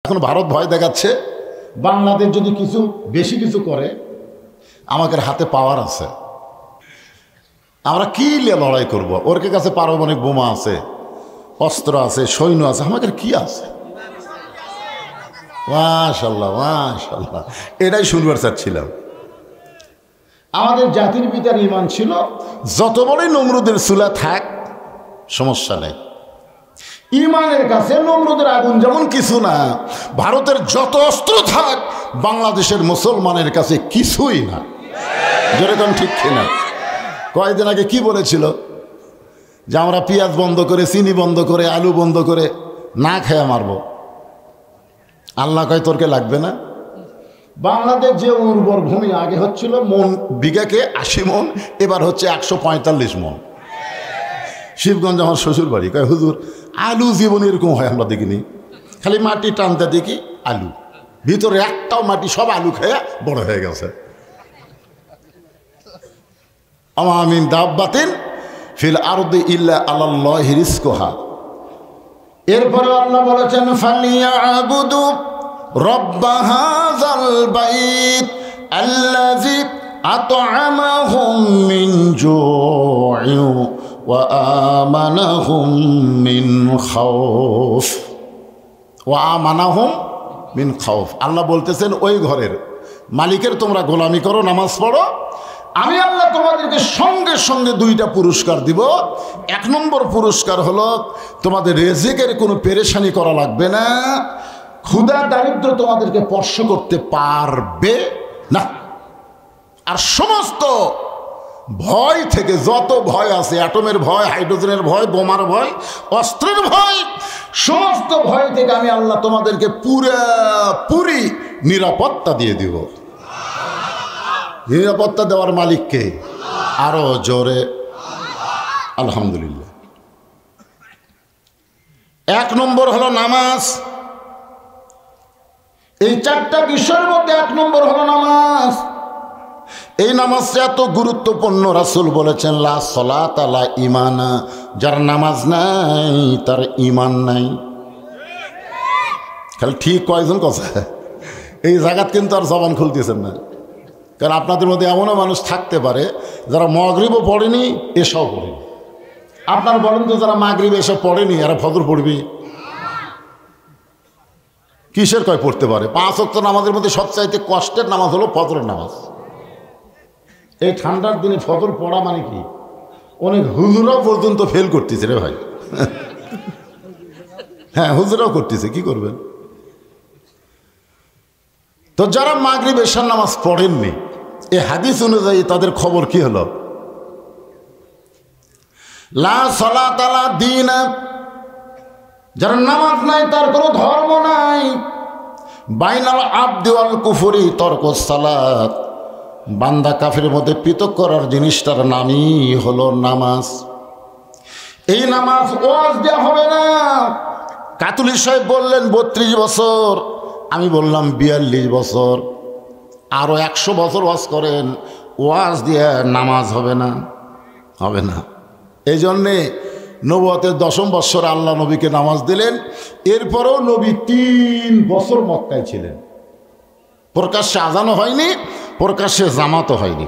এখন ভারত ভয় দেখাচ্ছে বাংলাদেশ যদি কিছু বেশি কিছু করে আমাদের হাতে পাওয়ার আছে, আমরা কি লড়াই করব? ওর কাছে পারমাণবিক বোমা আছে, অস্ত্র আছে, সৈন্য আছে, আমাদের কি আছে? মাশাআল্লাহ মাশাআল্লাহ, এটাই শুনবার চাচ্ছিলাম। আমাদের জাতির পিতার ঈমান ছিল যত বড়ই নমরুদের চুলা থাক সমস্যা নেই, ঈমানের কাছে নমরুদের আগুন যেমন কিছু না, ভারতের যত অস্ত্র থাক বাংলাদেশের মুসলমানের কাছে কিছুই না। যেরকম ঠিক কিনা? কয়েকদিন আগে কি বলেছিল যে আমরা পেঁয়াজ বন্ধ করে, চিনি বন্ধ করে, আলু বন্ধ করে না খেয়ে মারব। আল্লাহ কয় তোরকে লাগবে না। বাংলাদেশ যে উর্বর ভূমি আগে হচ্ছিল মন বিঘাকে 80 মন, এবার হচ্ছে 145 মন। শিবগঞ্জ আমার শ্বশুর বাড়ি, কয় হুজুর আলু জীবনে এরকম হয় আমরা দেখিনি, খালি মাটি টানতে দেখি আলু, ভিতরে একটাও মাটি, সব আলু খেয়ে বড় হয়ে গেছে। আমিন দাব্বাতিন ফিল আরদি ইল্লা আলাল্লাহি রিজকুহা। এরপরে আল্লাহ বলেছেন ফালিয়াবুদু রব্ব হাযাল বাইত আল্লাযী আত'আমাহুম মিন জু'ইন ওয়া আমানাহুম মিন খাউফ। ওয়া আমানাহুম মিন খাউফ। আল্লাহ বলতেছেন ওই ঘরের মালিকের তোমরা গোলামি করো, নামাজ পড়ো, আমি আল্লাহ তোমাদেরকে সঙ্গে সঙ্গে 2টা পুরস্কার দিব। 1 নম্বর পুরস্কার হলো তোমাদের রিজিকের কোনো পেরেশানি করা লাগবে না, ক্ষুধা দারিদ্র তোমাদেরকে স্পর্শ করতে পারবে না। আর সমস্ত ভয় থেকে, যত ভয় আছে, অ্যাটমের ভয়, হাইড্রোজেনের ভয়, বোমার ভয়, অস্ত্রের ভয়, সমস্ত ভয় থেকে আমি আল্লাহ তোমাদেরকে পুরোপুরি নিরাপত্তা দিয়ে দিব। নিরাপত্তা দেওয়ার মালিককে আরো জোরে আলহামদুলিল্লাহ। 1 নম্বর হলো নামাজ। এই 4টা বিষয়ের মধ্যে 1 নম্বর হলো নামাজ। এই নামাজটা এত গুরুত্বপূর্ণ, রাসূল বলেছেন লা সালাতা লা ঈমানা, যার নামাজ নাই তার ঈমান নাই। খালি ঠিক কয়জন কথা এই জায়গাত কিন্তু আর জবান খুলতেছেন না, কারণ আপনাদের মধ্যে এমনও মানুষ থাকতে পারে যারা মাগরিবও পড়েনি, এশাও পড়েনি। আপনারা বলেন তো যারা মাগরিব এসব পড়েনি এরা ফজর পড়বি? কিসের কয় পড়তে পারে? 5 ওয়াক্ত নামাজের মধ্যে সবচাইতে কষ্টের নামাজ হলো ফজরের নামাজ। এই ঠান্ডার দিনে ফজর পড়া মানে কি? অনেক হুজুরাও পর্যন্ত ফেল করতেছে রে ভাই। হ্যাঁ, হুজুরাও করতেছে, কি করবেন? তো যারা মাগরিব এশার নামাজ পড়েননি, এই হাদিস অনুযায়ী তাদের খবর কি হলো? লা সালাতা লা দীন, যার নামাজ নাই তার কোনো ধর্ম নাই। বাইনাল আবদি ওয়াল কুফরি তরকুস সালাত, বান্দা কাফেরের মধ্যে পৃথক করার জিনিসটার নামই হলো নামাজ। এই নামাজ ওয়াজ দেওয়া হবে না। কাতুলি সাহেব বললেন 32 বছর, আমি বললাম 42 বছর, আরো 100 বছর ওয়াজ করেন, ওয়াজ দিয়ে নামাজ হবে না, হবে না। এই জন্যে নবুয়তের 10ম বৎসরে আল্লাহ নবীকে নামাজ দিলেন। এরপরেও নবী 3 বছর মক্কায় ছিলেন, প্রকাশ্যে আজানও হয়নি, প্রকাশ্যে জামাতও হয়নি।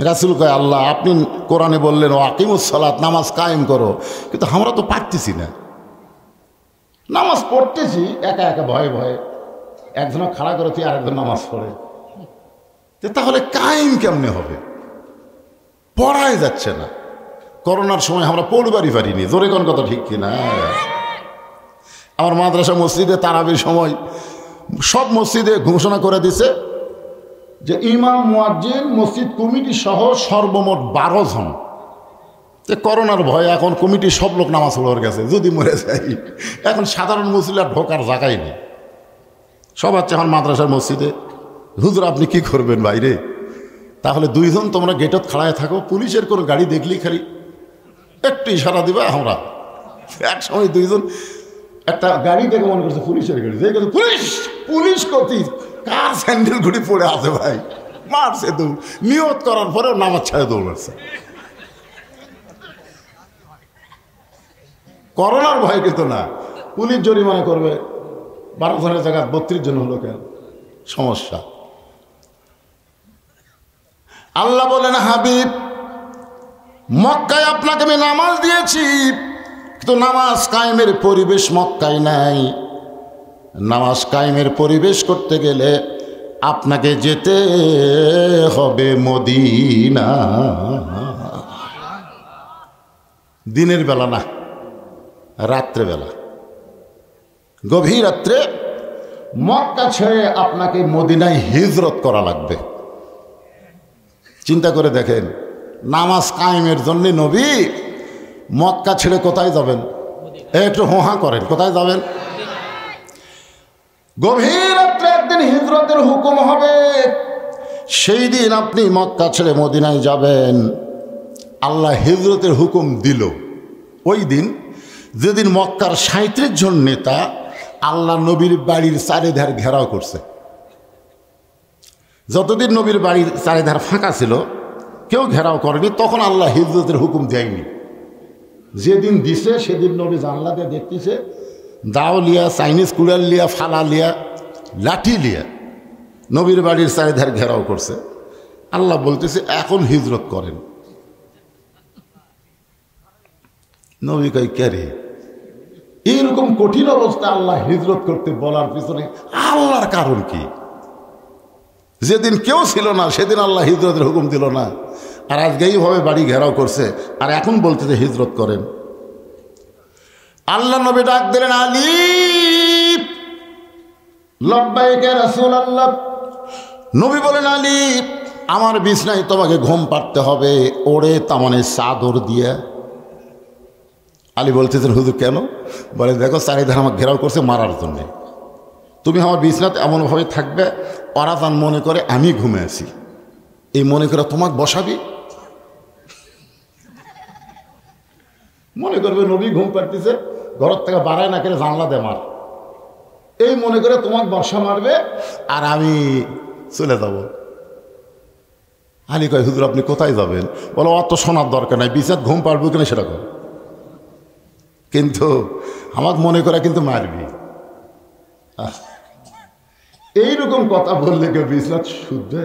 রাসূল কয় আল্লাহ আপনি কোরআনে বললেন ও আকিমুস সালাত, নামাজ কায়েম করো, কিন্তু আমরা তো পারতেছি না। নামাজ পড়তেছি একা একা ভয়ে ভয়ে, একজন খাড়া করেছি আরেকজন নামাজ পড়ে, তাহলে কায়েম কেমনে হবে? পড়াই যাচ্ছে না। করোনার সময় আমরা পড়বারই পারিনি, জোরে কোন কথা ঠিক কিনা? আমার মাদ্রাসা মসজিদে তারাবির সময় সব মসজিদে ঘোষণা করে দিছে যে ইমাম, মুয়াজ্জিন, মসজিদ কমিটি সহ সর্বমোট 12 জন। করোনার ভয়ে এখন কমিটি সব লোক নামাজ পড়ার গেছে, যদি মরে যাই এখন সাধারণ মুসলিম আর ঢোকার জায়গাই নেই। সব আছে আমার মাদ্রাসার মসজিদে। হুজুর আপনি কি করবেন বাইরে? তাহলে 2 জন তোমরা গেটত খাড়ায় থাকো, পুলিশের কোনো গাড়ি দেখলেই খালি একটু ইশারা দিবা। আমরা এক সময় 2 জন একটা গাড়ি দেখে মনে করছে পুলিশের গাড়ি, যে পুলিশ পুলিশ করতি, কার স্যান্ডেল ঘুড়ি পড়ে আছে ভাই, মারছে দৌড়, নিয়ত করার পরেও নামাজ ছাড়ে দৌড় মারছে। করোনার ভয় কিন্তু না, পুলিশ জরিমানা করবে, 12 জনের জায়গায় 32 জন হলো কেন? সমস্যা। আল্লাহ বলেন, হাবিব মক্কায় আপনাকে আমি নামাজ দিয়েছি, কিন্তু নামাজ কায়েমের পরিবেশ মক্কায় নাই। নামাজ কায়েমের পরিবেশ করতে গেলে আপনাকে যেতে হবে মদিনা। দিনের বেলা না, রাত্রেবেলা, গভীর রাত্রে মক্কা ছেড়ে আপনাকে মদিনায় হিজরত করা লাগবে। চিন্তা করে দেখেন, নামাজ কায়েমের জন্য নবী মক্কা ছেড়ে কোথায় যাবেন? একটু হোহা করেন, কোথায় যাবেন? গভীর রাত্রে একদিন হিজরতের হুকুম হবে, সেই দিন আপনি মক্কা ছেড়ে মদিনায় যাবেন। আল্লাহ হিজরতের হুকুম দিল ওই দিন, যেদিন মক্কার 37 জন নেতা আল্লাহ নবীর বাড়ির চারিধার ঘেরাও করছে। যতদিন নবীর বাড়ির চারিধার ফাঁকা ছিল, কেউ ঘেরাও করেনি, তখন আল্লাহ হিজরতের হুকুম দেয়নি। যেদিন দিছে সেদিন নবী জানলা দিয়ে দেখতেছে, দাও লিয়া, চাইনিজ কুড়াল লিয়া, ফালা লিয়া, লাঠি লিয়া নবীর বাড়ির চারিধার ঘেরাও করছে। আল্লাহ বলতেছে এখন হিজরত করেন। নবী কই কে রে? এইরকম কঠিন অবস্থা আল্লাহ হিজরত করতে বলার পিছনে আল্লাহর কারণ কি? যেদিন কেউ ছিল না সেদিন আল্লাহ হিজরতের হুকুম দিল না, আর আজকে এইভাবে বাড়ি ঘেরাও করছে, আর এখন বলতেছে হিজরত করেন। আল্লাহ নবী ডাক দিলেন, আলী, লব্বাইক ইয়া রাসূলুল্লাহ। নবী বলেন, আলী আমার বিছনায় তোমাকে ঘুম পাড়তে হবে, ওড়ে তামানে চাদর দিয়ে। আলী বলতেছেন, হুজুর কেন? বলে, দেখো চারিধার আমাকে ঘেরাও করছে মারার জন্যে, তুমি আমার বিছনাতে এমনভাবে থাকবে ওরা যেন মনে করে আমি ঘুমে আছি, এই মনে করে তোমাকে বসাবি, মনে করবে নবী ঘুম পাড়তেছে, ঘরের থেকে বাড়ায় না করে জানলা দে মার, এই মনে করে তোমাকে বর্ষা মারবে আর আমি চলে যাব। আলী কয়, হুজুর আপনি কোথায় যাবেন? বলো, অত শোনার দরকার নাই, বিছাত ঘুম পাড়বো কিনা সেটা কর, কিন্তু আমাকে মনে করে কিন্তু মারবি। এইরকম কথা বললে কেউ বিছনাত শুধবে?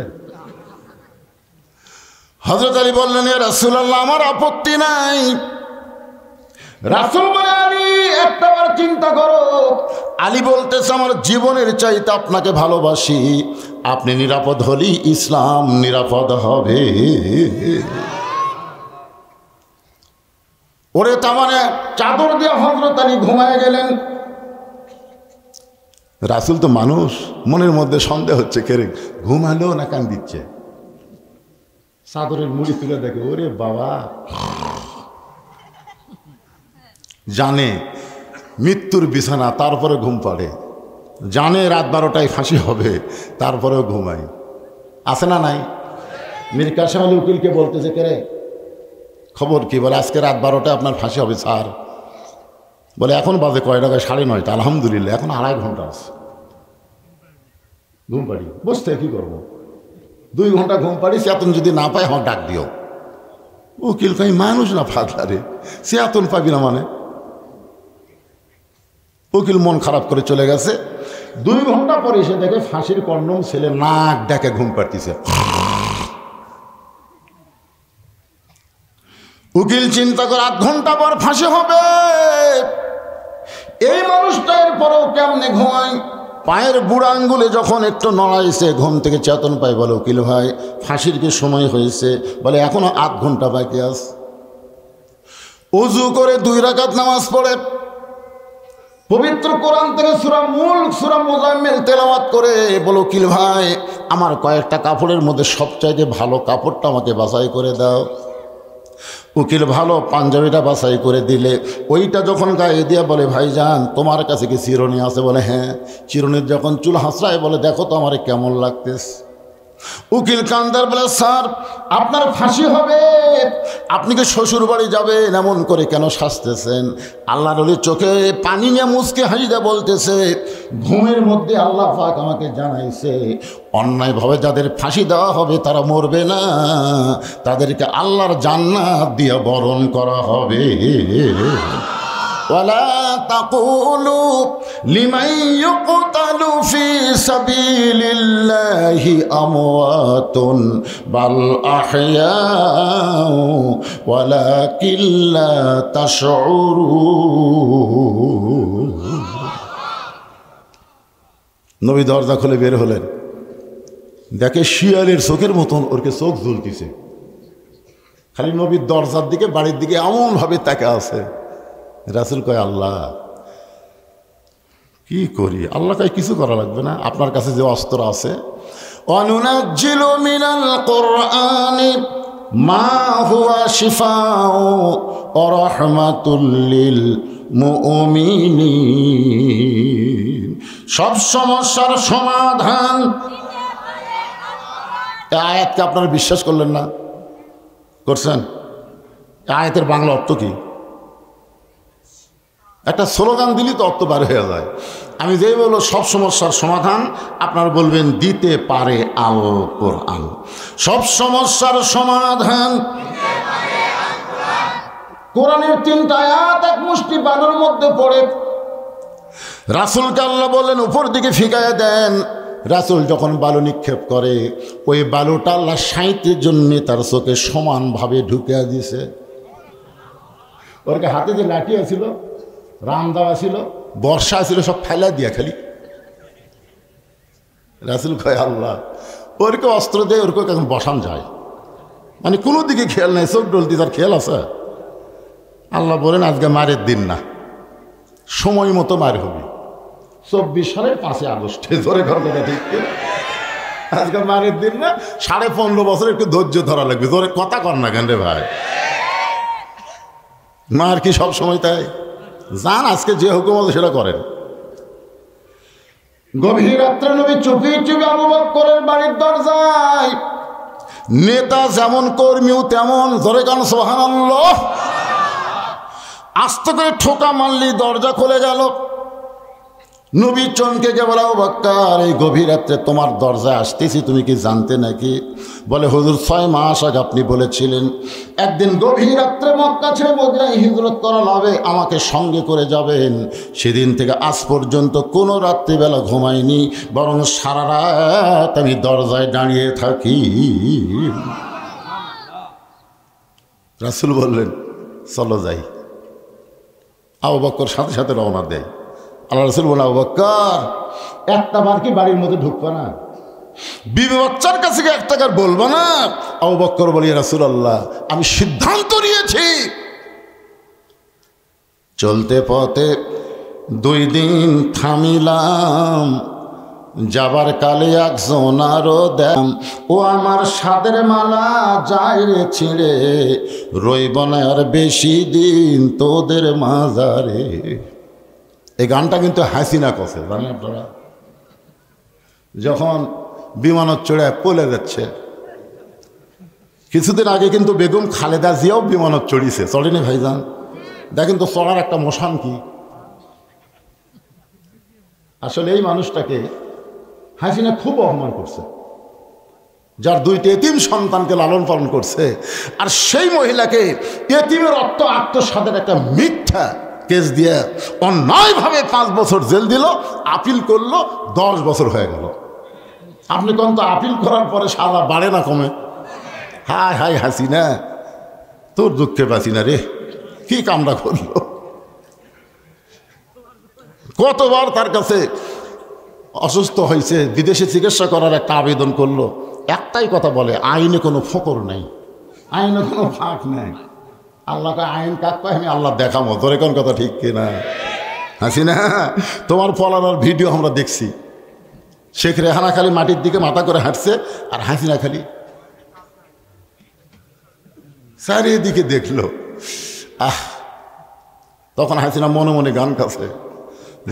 হযরত আলী বললেন, ইয়া রাসূলুল্লাহ আমার আপত্তি নাই। রাসূল বলে, আলী একটাবার চিন্তা করো। আলী বলতেছে, আমার জীবনের চাইতে আপনাকে ভালোবাসি, আপনি নিরাপদ হলেই ইসলাম নিরাপদ হবে। ওরে তামানে চাদর দিয়ে হযরত আলী ঘুমায় গেলেন। রাসূল তো মানুষ, মনের মধ্যে সন্দেহ হচ্ছে, কে রে ঘুমালো না কান দিচ্ছে। চাদরের মুড়ি তুলে দেখে, ওরে বাবা, জানে মৃত্যুর বিছানা, তারপরে ঘুম পাড়ে, জানে রাত 12টায় ফাঁসি হবে, তারপরেও ঘুমাই। আছে না নাই? মীর কাসেম আলী উকিলকে বলতেছে, কে রে খবর কি? বলে, আজকে রাত 12টায় আপনার ফাঁসি হবে স্যার। বলে, এখন বাজে কয় টাকায়? 9:30। আলহামদুলিল্লাহ, এখন 2.5 ঘন্টা আছে। ঘুম পাড়ি, বসতে কি করবো, 2 ঘন্টা ঘুম পাড়ি, চেতন যদি না পাই আমার ডাক দিও। উকিল কই, মানুষ না ফাঁকলা রে, চেতন পাবি না মানে? উকিল মন খারাপ করে চলে গেছে। 2 ঘন্টা পরে এসে দেখে ফাঁসির কন্ডম ছেলে নাক ডাকে ঘুম পাড়তিছে। উকিল চিন্তা করে 8 ঘন্টা পর ফাঁসি হবে, এই মানুষটা এরপরেও কেমনে ঘুমায়? পায়ের বুড়া আঙ্গুলে যখন একটু নড়াইছে, ঘুম থেকে চেতন পায়। বলে, উকিল ভাই ফাঁসির কি সময় হয়েছে? বলে, এখনো 8 ঘন্টা বাকি আছে। উজু করে 2 রাকাত নামাজ পড়ে পবিত্র কোরআন থেকে সূরা মুলক, সূরা মুজাম্মিল তেলাওয়াত করে বলে, উকিল ভাই আমার কয়েকটা কাপড়ের মধ্যে সবচাইতে ভালো কাপড়টা আমাকে বাছাই করে দাও। উকিল ভালো পাঞ্জাবিটা বাছাই করে দিলে, ওইটা যখন গায়ে দিয়ে বলে, ভাইজান তোমার কাছে কি চিরুনি আছে? বলে, হ্যাঁ। চিরুনির যখন চুল হাসড়ায়, বলে, দেখো তো আমার কেমন লাগতেছে। উকিল কান্দার বলে, স্যার আপনার ফাঁসি হবে, আপনি কি শ্বশুর বাড়ি যাবেন? এমন করে কেন শাস্তেছেন? আল্লাহর ওলির চোখে পানি নিয়ে মুচকে হাসিতে বলতেছে, ঘুমের মধ্যে আল্লাহ পাক আমাকে জানাইছে, অন্যায়ভাবে যাদের ফাঁসি দেওয়া হবে তারা মরবে না, তাদেরকে আল্লাহর জান্নাত দিয়ে বরণ করা হবে। ওয়ালা তাকুলু লিমান ইউকতালু ফি সাবিলিল্লাহি আমওয়াতুন বাল আহইয়াউ ওয়ালাকিন লা তাশউরুন। নবী দরজা খুলে বের হলেন, দেখে শিয়ালের চোখের মতন ওরকে চোখ জ্বলতিছে, খালি নবীর দরজার দিকে বাড়ির দিকে এমনভাবে তাকে আছে। রাসূল কয় আল্লাহ কি করি? আল্লাহ কয় কিছু করা লাগবে না, আপনার কাছে যে অস্ত্র আছে। অনুনাজ্জিলু মিনাল কুরআনি মা হুয়া শিফাউ ওয়া রাহমাতুল লিল মুমিনিন। সব সমস্যার সমাধান। এই আয়াতকে আপনারা বিশ্বাস করলেন না? করছেন? আয়াতের বাংলা অর্থ কি? একটা স্লোগান দিলি তো অর্থ বার হয়ে যায়। আমি যেই বলবো সব সমস্যার সমাধান, আপনারা বলবেন দিতে পারে আল কোরআন। সব সমস্যার সমাধান কোরআনের 3টা আয়াত এক মুষ্টি বালুর মধ্যে পড়ে। রাসূলকে আল্লাহ বললেন উপর দিকে ফিকায়া দেন। রাসূল যখন বালু নিক্ষেপ করে, ওই বালুটা আল্লাহ 60 জন্য তার চোখে সমানভাবে ঢুকিয়ে দিছে। ওর হাতে যে লাঠি আছিল, রাম দেওয়া ছিল, বর্ষা ছিল, সব ফেলা দিয়া খালি। রাসূল কয় আল্লাহ ওরকে অস্ত্র দিয়ে ওরকে এখন বসান যায়, মানে কোনো দিকে খেয়াল নাই, চোখ ডলতি তার খেয়াল আছে। আল্লাহ বলেন আজকে মারের দিন না, সময় মতো মার হবে। 24 সালের 5 আগস্টে ধরে ঘর কথা ঠিক, আজকে মারের দিন না, 15.5 বছর একটু ধৈর্য ধরা লাগবে। ধরে কথা কর না কেন রে ভাই? মার কি সব সময় তাই? যান আজকে যে হুকুম আছে সেটা করেন। গভীর রাত্রে নবী চুপি চুপি আবু বকরের বাড়ির দরজায়, নেতা যেমন কর্মীও তেমন, ধরে কান সুবহানাল্লাহ, আস্তে করে ঠোকা মারলি দরজা খুলে গেল। নবী চমকে গিয়ে বলে আবু বকর এই গভীর রাত্রে তোমার দরজায় আসতেছি, তুমি কি জানতে নাকি? বলে হুজুর 6 মাস আগে আপনি বলেছিলেন একদিন গভীর রাত্রে মক্কা ছেড়ে মদিনায় হিজরত করা হবে, আমাকে সঙ্গে করে যাবেন। সেদিন থেকে আজ পর্যন্ত কোনো রাত্রিবেলা ঘুমাইনি, বরং সারা রাত আমি দরজায় দাঁড়িয়ে থাকি। রাসূল বললেন চলো যাই। আবু বকর সাথে সাথে রওনা দেয়। আল্লাহ রাসূল বলে আবু বকর একটা বার কি বাড়ির মধ্যে ঢুকবা না? বিবি বাচ্চার কাছে কি 1 টাকার বলবো না? আবু বকর বলি রাসূলুল্লাহ আমি সিদ্ধান্ত নিয়েছি। চলতে পথে 2 দিন থামিলাম, যাবার কালে একজন আরো দেম, ও আমার সাদের মালা যায় রে ছিঁড়ে, রইব না আর বেশি দিন তোদের মাজারে। এই গানটা কিন্তু হাসিনা কছে, জানেন আপনারা? যখন বিমানত চড়ে পলে যাচ্ছে, কিছুদিন আগে কিন্তু বেগম খালেদা জিয়াও বিমানত চড়িছে, চড়েনি ভাইজান? দেখেন তো চড়ার একটা মোশান কি। আসলে এই মানুষটাকে হাসিনা খুব অপমান করছে, যার 2টি এতিম সন্তানকে লালন পালন করছে, আর সেই মহিলাকে এতিমের আত্মসাতের একটা মিথ্যা কেস দিয়ে অন্যায়ভাবে 5 বছর জেল দিল, আপিল করলো 10 বছর হয়ে গেল। আপনি কোন তো আপিল করার পরে সাজা বাড়ে না কমে? হায় হায় হাসিনা, তোর দুঃখে বাঁচি না রে, কি কামড়া করলো। কতবার তার কাছে অসুস্থ হয়েছে, বিদেশে চিকিৎসা করার একটা আবেদন করলো, একটাই কথা বলে আইনে কোনো ফকর নেই, আইনে কোনো ফাঁক নেই। আল্লাহকে আইন কাক পাই আমি আল্লাহ দেখাবো, তোর কোন কথা ঠিক কিনা? হাসিনা তোমার ফলানোর ভিডিও আমরা দেখছি, শেখ রেহানা খালি মাটির দিকে মাথা করে হাঁটছে, আর হাসিনা খালি চারিদিকে দেখলো। তখন হাসিনা মনে মনে গান কাছে,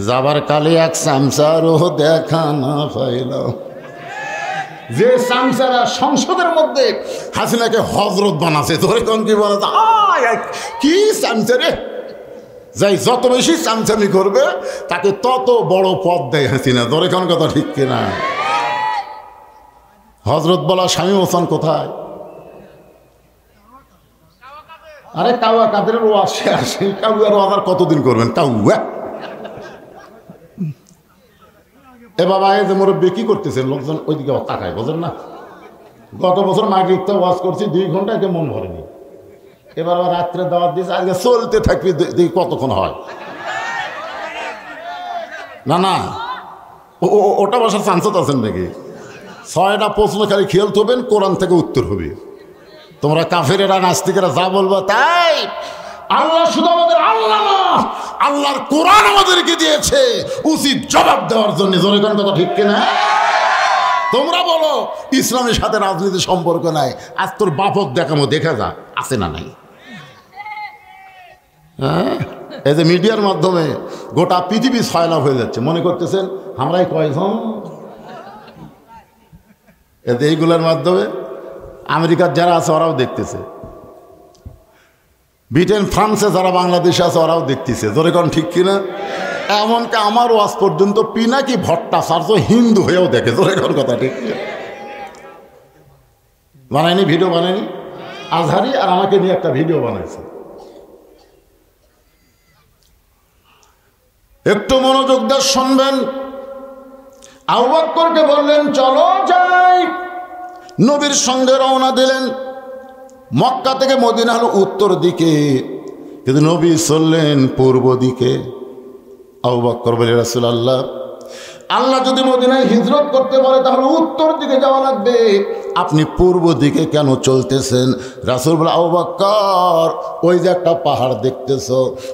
যাবার কালে এক চামচারও দেখা না পাইলাম। যে চামচারা সংসদের মধ্যে হাসিনাকে হজরত বানাচ্ছে, ধরে কোন কি বলে কি চামচারে, যাই যত বেশি চামচামি করবে তাকে তত বড় পদ দেয় হাসিনা, ধরে কোন কথা ঠিক কিনা? হজরত বলা স্বামী হোসেন কোথায়? আরে কাউয়া কাদের ওয়াজ শেষ, কাউয়ার ওয়াজ আর কতদিন করবেন? কাউয়া এ বাবা, এই যে মুরব্বী কি করতেছেন, লোকজন ওইদিকে তাকায়, বোঝেন না? গত বছর মাগরিবটা ওয়াজ করছি 2 ঘন্টা, একে মন ভরেনি। এবার আবার রাত্রে দাওয়াত দিয়েছে, আজকে চলতে থাকবি, দেখি কতক্ষণ হয়। না না, ওটা বসার চান্সও আছেন নাকি? 6টা প্রশ্ন খালি খেয়াল থবেন, কোরআন থেকে উত্তর হবে। তোমরা কাফেরেরা নাস্তিকেরা যা বলবা তাই। আল্লাহ শুধু আমাদের আল্লাহ না, আল্লাহর কোরআন আমাদেরকে দিয়েছে উচিত জবাব দেওয়ার জন্য। জোরে কোন কথা ঠিক কিনা? তোমরা বলো ইসলামের সাথে রাজনীতির সম্পর্ক নাই, আজ তোর বাপক দেখামো, দেখা যা আছে না নাই। হ্যাঁ, এই যে মিডিয়ার মাধ্যমে গোটা পৃথিবী সয়লাভ হয়ে যাচ্ছে, মনে করতেছেন আমরাই কয়জন। এতে এইগুলোর মাধ্যমে আমেরিকার যারা আছে ওরাও দেখতেছে, ব্রিটেন ফ্রান্সে যারা বাংলাদেশে আছে ওরাও দেখতেছে। জোরে কোন ঠিক কিনা? এমনকি আমার ওয়াজ পর্যন্ত পিনাকি ভট্টাচার্য হিন্দু হয়েও দেখে। জোরে কোন কথা ঠিক বানায়নি? ভিডিও বানায়নি? আজহারি আর আমাকে নিয়ে একটা ভিডিও বানাইছে। একটু মনোযোগ দিয়ে শুনবেন। আবু বকরকে বললেন চলো যাই, নবীর সঙ্গে রওনা দিলেন। মক্কা থেকে মদিনা হলো উত্তর দিকে, কিন্তু নবী চললেন পূর্ব দিকে। আবু বকর বলে রাসূলুল্লাহ, আল্লাহ যদি মদিনায় হিজরত করতে বলে তাহলে উত্তর দিকে যাওয়া লাগবে, আপনি পূর্ব দিকে কেন চলতেছেন? রাসূল বলে, আবু বকর ওই যে একটা পাহাড় দেখতেছ,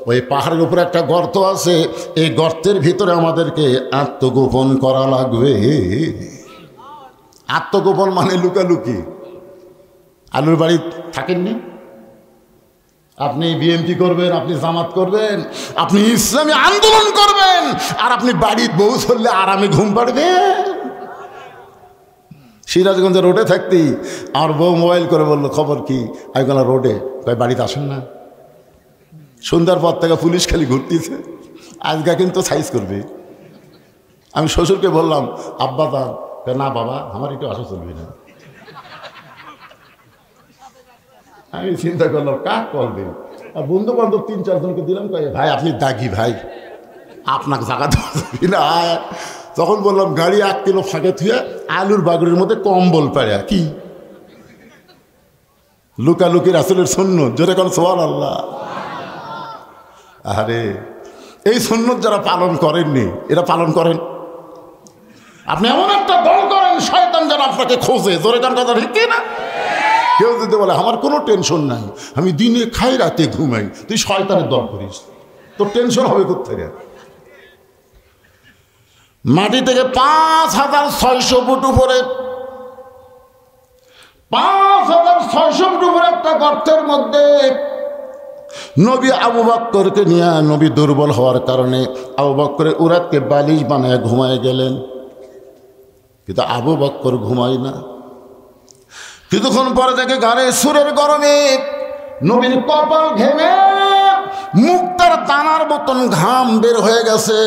ওই পাহাড়ের উপরে একটা গর্ত আছে, এই গর্তের ভিতরে আমাদেরকে আত্মগোপন করা লাগবে। আত্মগোপন মানে লুকালুকি। আলুর বাড়ি থাকেননি? আপনি বিএনপি করবেন, আপনি জামাত করবেন, আপনি ইসলামী আন্দোলন করবেন, আর আপনি বাড়ির বউ চললে আরামে ঘুম পাড়বে। সিরাজগঞ্জে রোডে থাকতি আর বউ মোবাইল করে বললো খবর কি, আমি বললাম রোডে, কয় বাড়িতে আসেন না। সন্ধ্যার পর থেকে পুলিশ খালি ঘুরতেছে, আজকে কিন্তু সাইজ করবে। আমি শ্বশুরকে বললাম আব্বা দা, না বাবা আমার একটু আসা চলবে না। আমি চিন্তা করলাম কাক কল দিন, আর বন্ধু বান্ধব 3-4 জনকে দিলাম, কয়ে ভাই আপনি দাগি ভাই, আপনাকে জায়গা দেওয়া না। তখন বললাম গাড়ি 1 কিলো ফাঁকে থুয়ে আলুর বাগুড়ির মধ্যে কম্বল পাড়া কি লুকালুকি রাসূলের সুন্নত। জোরে কোন সুবহানাল্লাহ। আরে এই সুন্নত যারা পালন করেননি এরা পালন করেন। আপনি এমন একটা দল করেন শয়তান যেন আপনাকে খোঁজে। জোরে কোন কথা ঠিক না? কেউ যদি বলে আমার কোনো টেনশন নাই, আমি দিনে খাই রাতে ঘুমাই, তুই শয়তানের দল করিস, তোর টেনশন হবে কোত্থেকে? মাটি থেকে 5600 ফুট উপরে, 5600 ফুট উপরে একটা গর্তের মধ্যে নবী আবু বকরকে নিয়ে, নবী দুর্বল হওয়ার কারণে আবু বকরের উরাতকে বালিশ বানায় ঘুমায় গেলেন, কিন্তু আবু বকর ঘুমায় না। কিছুক্ষণ পরে দেখে গাড়ে সুরের গরমে নবীর কপাল ঘেমে মুক্তার দানার মতন ঘাম বের হয়ে গেছে।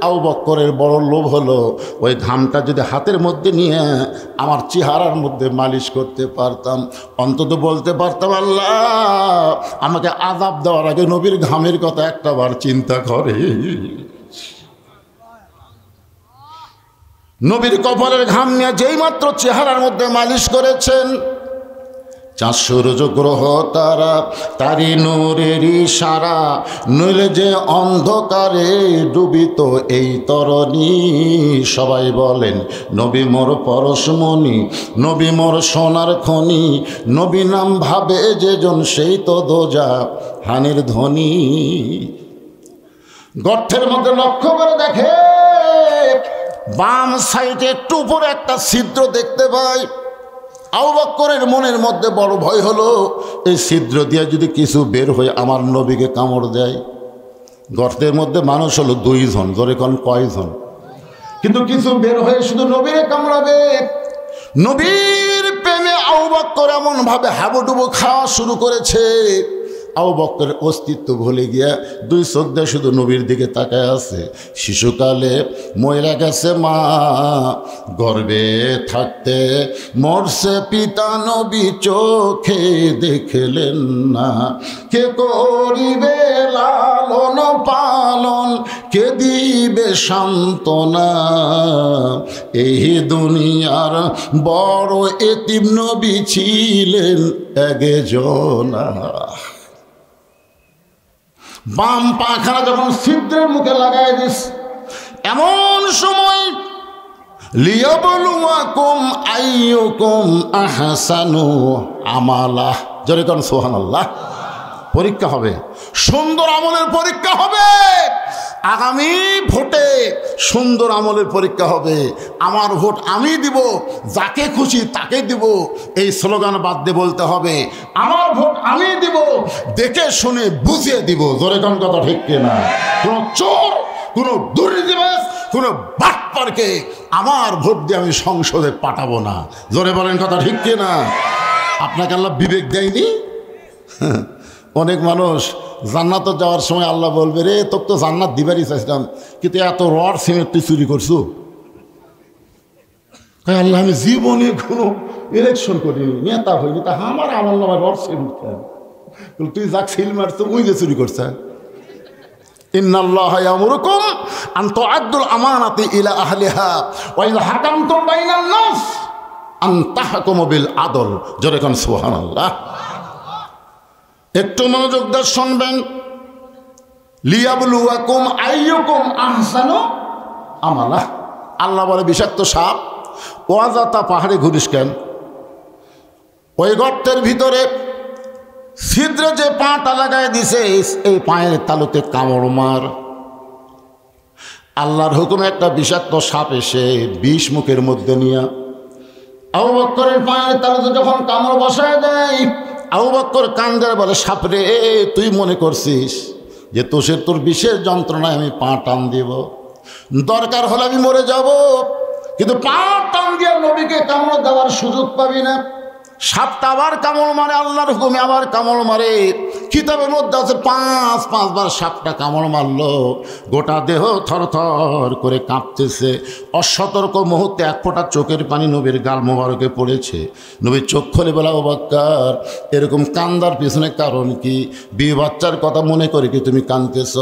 আবু বকরের বড় লোভ হলো ওই ঘামটা যদি হাতের মধ্যে নিয়ে আমার চেহারার মধ্যে মালিশ করতে পারতাম, অন্তত বলতে পারতাম আল্লাহ আমাকে আযাব দেওয়ার আগে নবীর ঘামের কথা একটাবার চিন্তা করে। নবীর কপালের ঘাম নিয়ে যেই মাত্র চেহারার মধ্যে মালিশ করেছেন, 4 সূর্য গ্রহ তারা তারি নূরের ইশারা, নইলে যে অন্ধকারে ডুবিত এই তরণী। সবাই বলেন নবী মোর পরশমণি, নবী মোর সোনার খনি, নবী নাম ভাবে যেজন সেই তো দোজা হানির ধ্বনি। গর্তের মধ্যে লক্ষ্য করে দেখে বাম সাইডে একটু উপরে একটা ছিদ্র দেখতে পাই। আবু বকরের মনের মধ্যে বড় ভয় হলো, এই ছিদ্র দিয়ে যদি কিছু বের হয়ে আমার নবীকে কামড় দেয়। গর্তের মধ্যে মানুষ হলো 2 জন, জোরে কোন কয়জন? কিন্তু কিছু বের হয়ে শুধু নবীরে কামড়াবে। নবীর প্রেমে আবু বকর এমন ভাবে হাবুডুবু খাওয়া শুরু করেছে, আবু বকরের অস্তিত্ব ভুলে গিয়া দুই চোখ দিয়ে শুধু নবীর দিকে তাকায় আছে। শিশুকালে মইরা গেছে মা, গর্ভে থাকতে মরছে পিতা, নবী চোখে দেখলেন না। কে করিবে লালন পালন, কে দিবে সান্ত্বনা, এই দুনিয়ার বড় এতিম নবী ছিলেন একজনা। বাম পাখানা যখন ছিদ্রের মুখে লাগাই দিস, এমন সময় লিয়াবলুয়াকুম আইয়ুকুম আহসানু আমালা, জোরে কোন সুবহানাল্লাহ। পরীক্ষা হবে, সুন্দর আমলের পরীক্ষা হবে। আগামী ভোটে সুন্দর আমলের পরীক্ষা হবে। আমার ভোট আমি দিব, যাকে খুশি তাকে দিব, এই স্লোগান বাদ দিয়ে বলতে হবে আমার ভোট আমি দিব, দেখে শুনে বুঝিয়ে দিব। জোরে কোন কথা ঠিক কিনা? কোন চোর, কোন দুর্নীতিবাজ, কোন বাটপারকে আমার ভোট দিয়ে আমি সংসদে পাঠাবো না। জোরে বলেন কথা ঠিক কিনা? আপনাকে আল্লাহ বিবেক দেয়নি? অনেক মানুষ জান্নাতে যাওয়ার সময় আল্লাহ বলবে, রে তোকে তো জান্নাত দিবারই চাইছিলাম, কিন্তু এত রড সিমেন্ট তুই চুরি করছো। আল্লাহ আমি জীবনে কোনো ইলেকশন করিনি, নেতা হইনি, তা আমার আমল নামায় রড সিমেন্ট কেন? তুই যাক সিল মারছো, ওই যে চুরি করছে। ইন্নাল্লাহা ইয়ামুরুকুম আন তুআদ্দুল আমানাতি ইলা আহলিহা ওয়া ইযা হাকামতুম বাইনান নাস আন তাহকুমু বিল আদল। জোরে কোন সুবহানাল্লাহ। একটু মনোযোগ দিয়ে শুনবেন। লিয়াবলুয়াকুম আইয়ুকুম আহসানু আমালা। আল্লাহ বলে বিষাক্ত সাপ, ওয়াজাতা পাহাড়ে ঘুরিস কেন? ওই গর্তের ভিতরে ছিদ্রে যে পাটা লাগাই দিছে, এই পায়ের তালুতে কামড় মার। আল্লাহর হুকুমে একটা বিষাক্ত সাপ এসে বিষ মুখের মধ্যে নিয়ে আবু বকরের পায়ের তালুতে যখন কামড় বসায় দেয়, আবু বকর কান্দে বলে, সাপরে তুই মনে করছিস যে তোর বিষের যন্ত্রণায় আমি পা টান দিব? দরকার হলে আমি মরে যাব, কিন্তু পা টান দিয়ে নবীকে কামড় দেওয়ার সুযোগ পাবি না। সাপটা আবার কামড় মারে, আল্লাহর হুকুমে আবার কামড় মারে। কিতাবের মধ্যে আছে 5-5বার সাপটা কামড় মারলো, গোটা দেহ থরথর করে কাঁপতেছে। অসতর্ক মুহূর্তে এক ফোঁটা চোখের পানি নবীর গাল মোবারকে পড়েছে। নবীর চোখ খুলে বলা, ও বাক্কার এরকম কান্দার পিছনে কারণ কি? বিয়ে বাচ্চার কথা মনে করে কি তুমি কাঁদতেছ?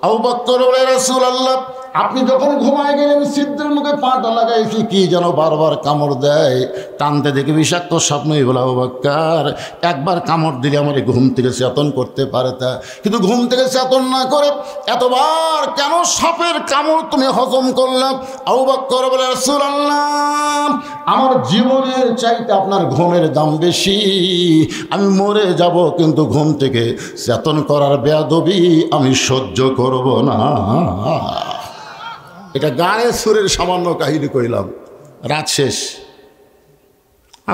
আবু বকর বলে, রাসূলুল্লাহ আপনি যখন ঘুমায় গেলেন ছিদ্রের মুখে পাটা লাগাইছি, কি যেন বারবার কামড় দেয়, টানতে দেখে বিষাক্ত স্বপ্ন। বলা, আবু বকর একবার কামড় দিলে আমার ঘুম থেকে চেতন করতে পারে, তা কিন্তু ঘুম থেকে চেতন না করে এতবার কেন সাপের কামড় তুমি হজম করলাম? আবু বকর বলে, রাসূলুল্লাহ আমার জীবনের চাইতে আপনার ঘুমের দাম বেশি। আমি মরে যাব, কিন্তু ঘুম থেকে চেতন করার বেয়াদবি আমি সহ্য করব না। এটা গানের সুরের সামান্য কাহিনী কইলাম। রাত শেষ।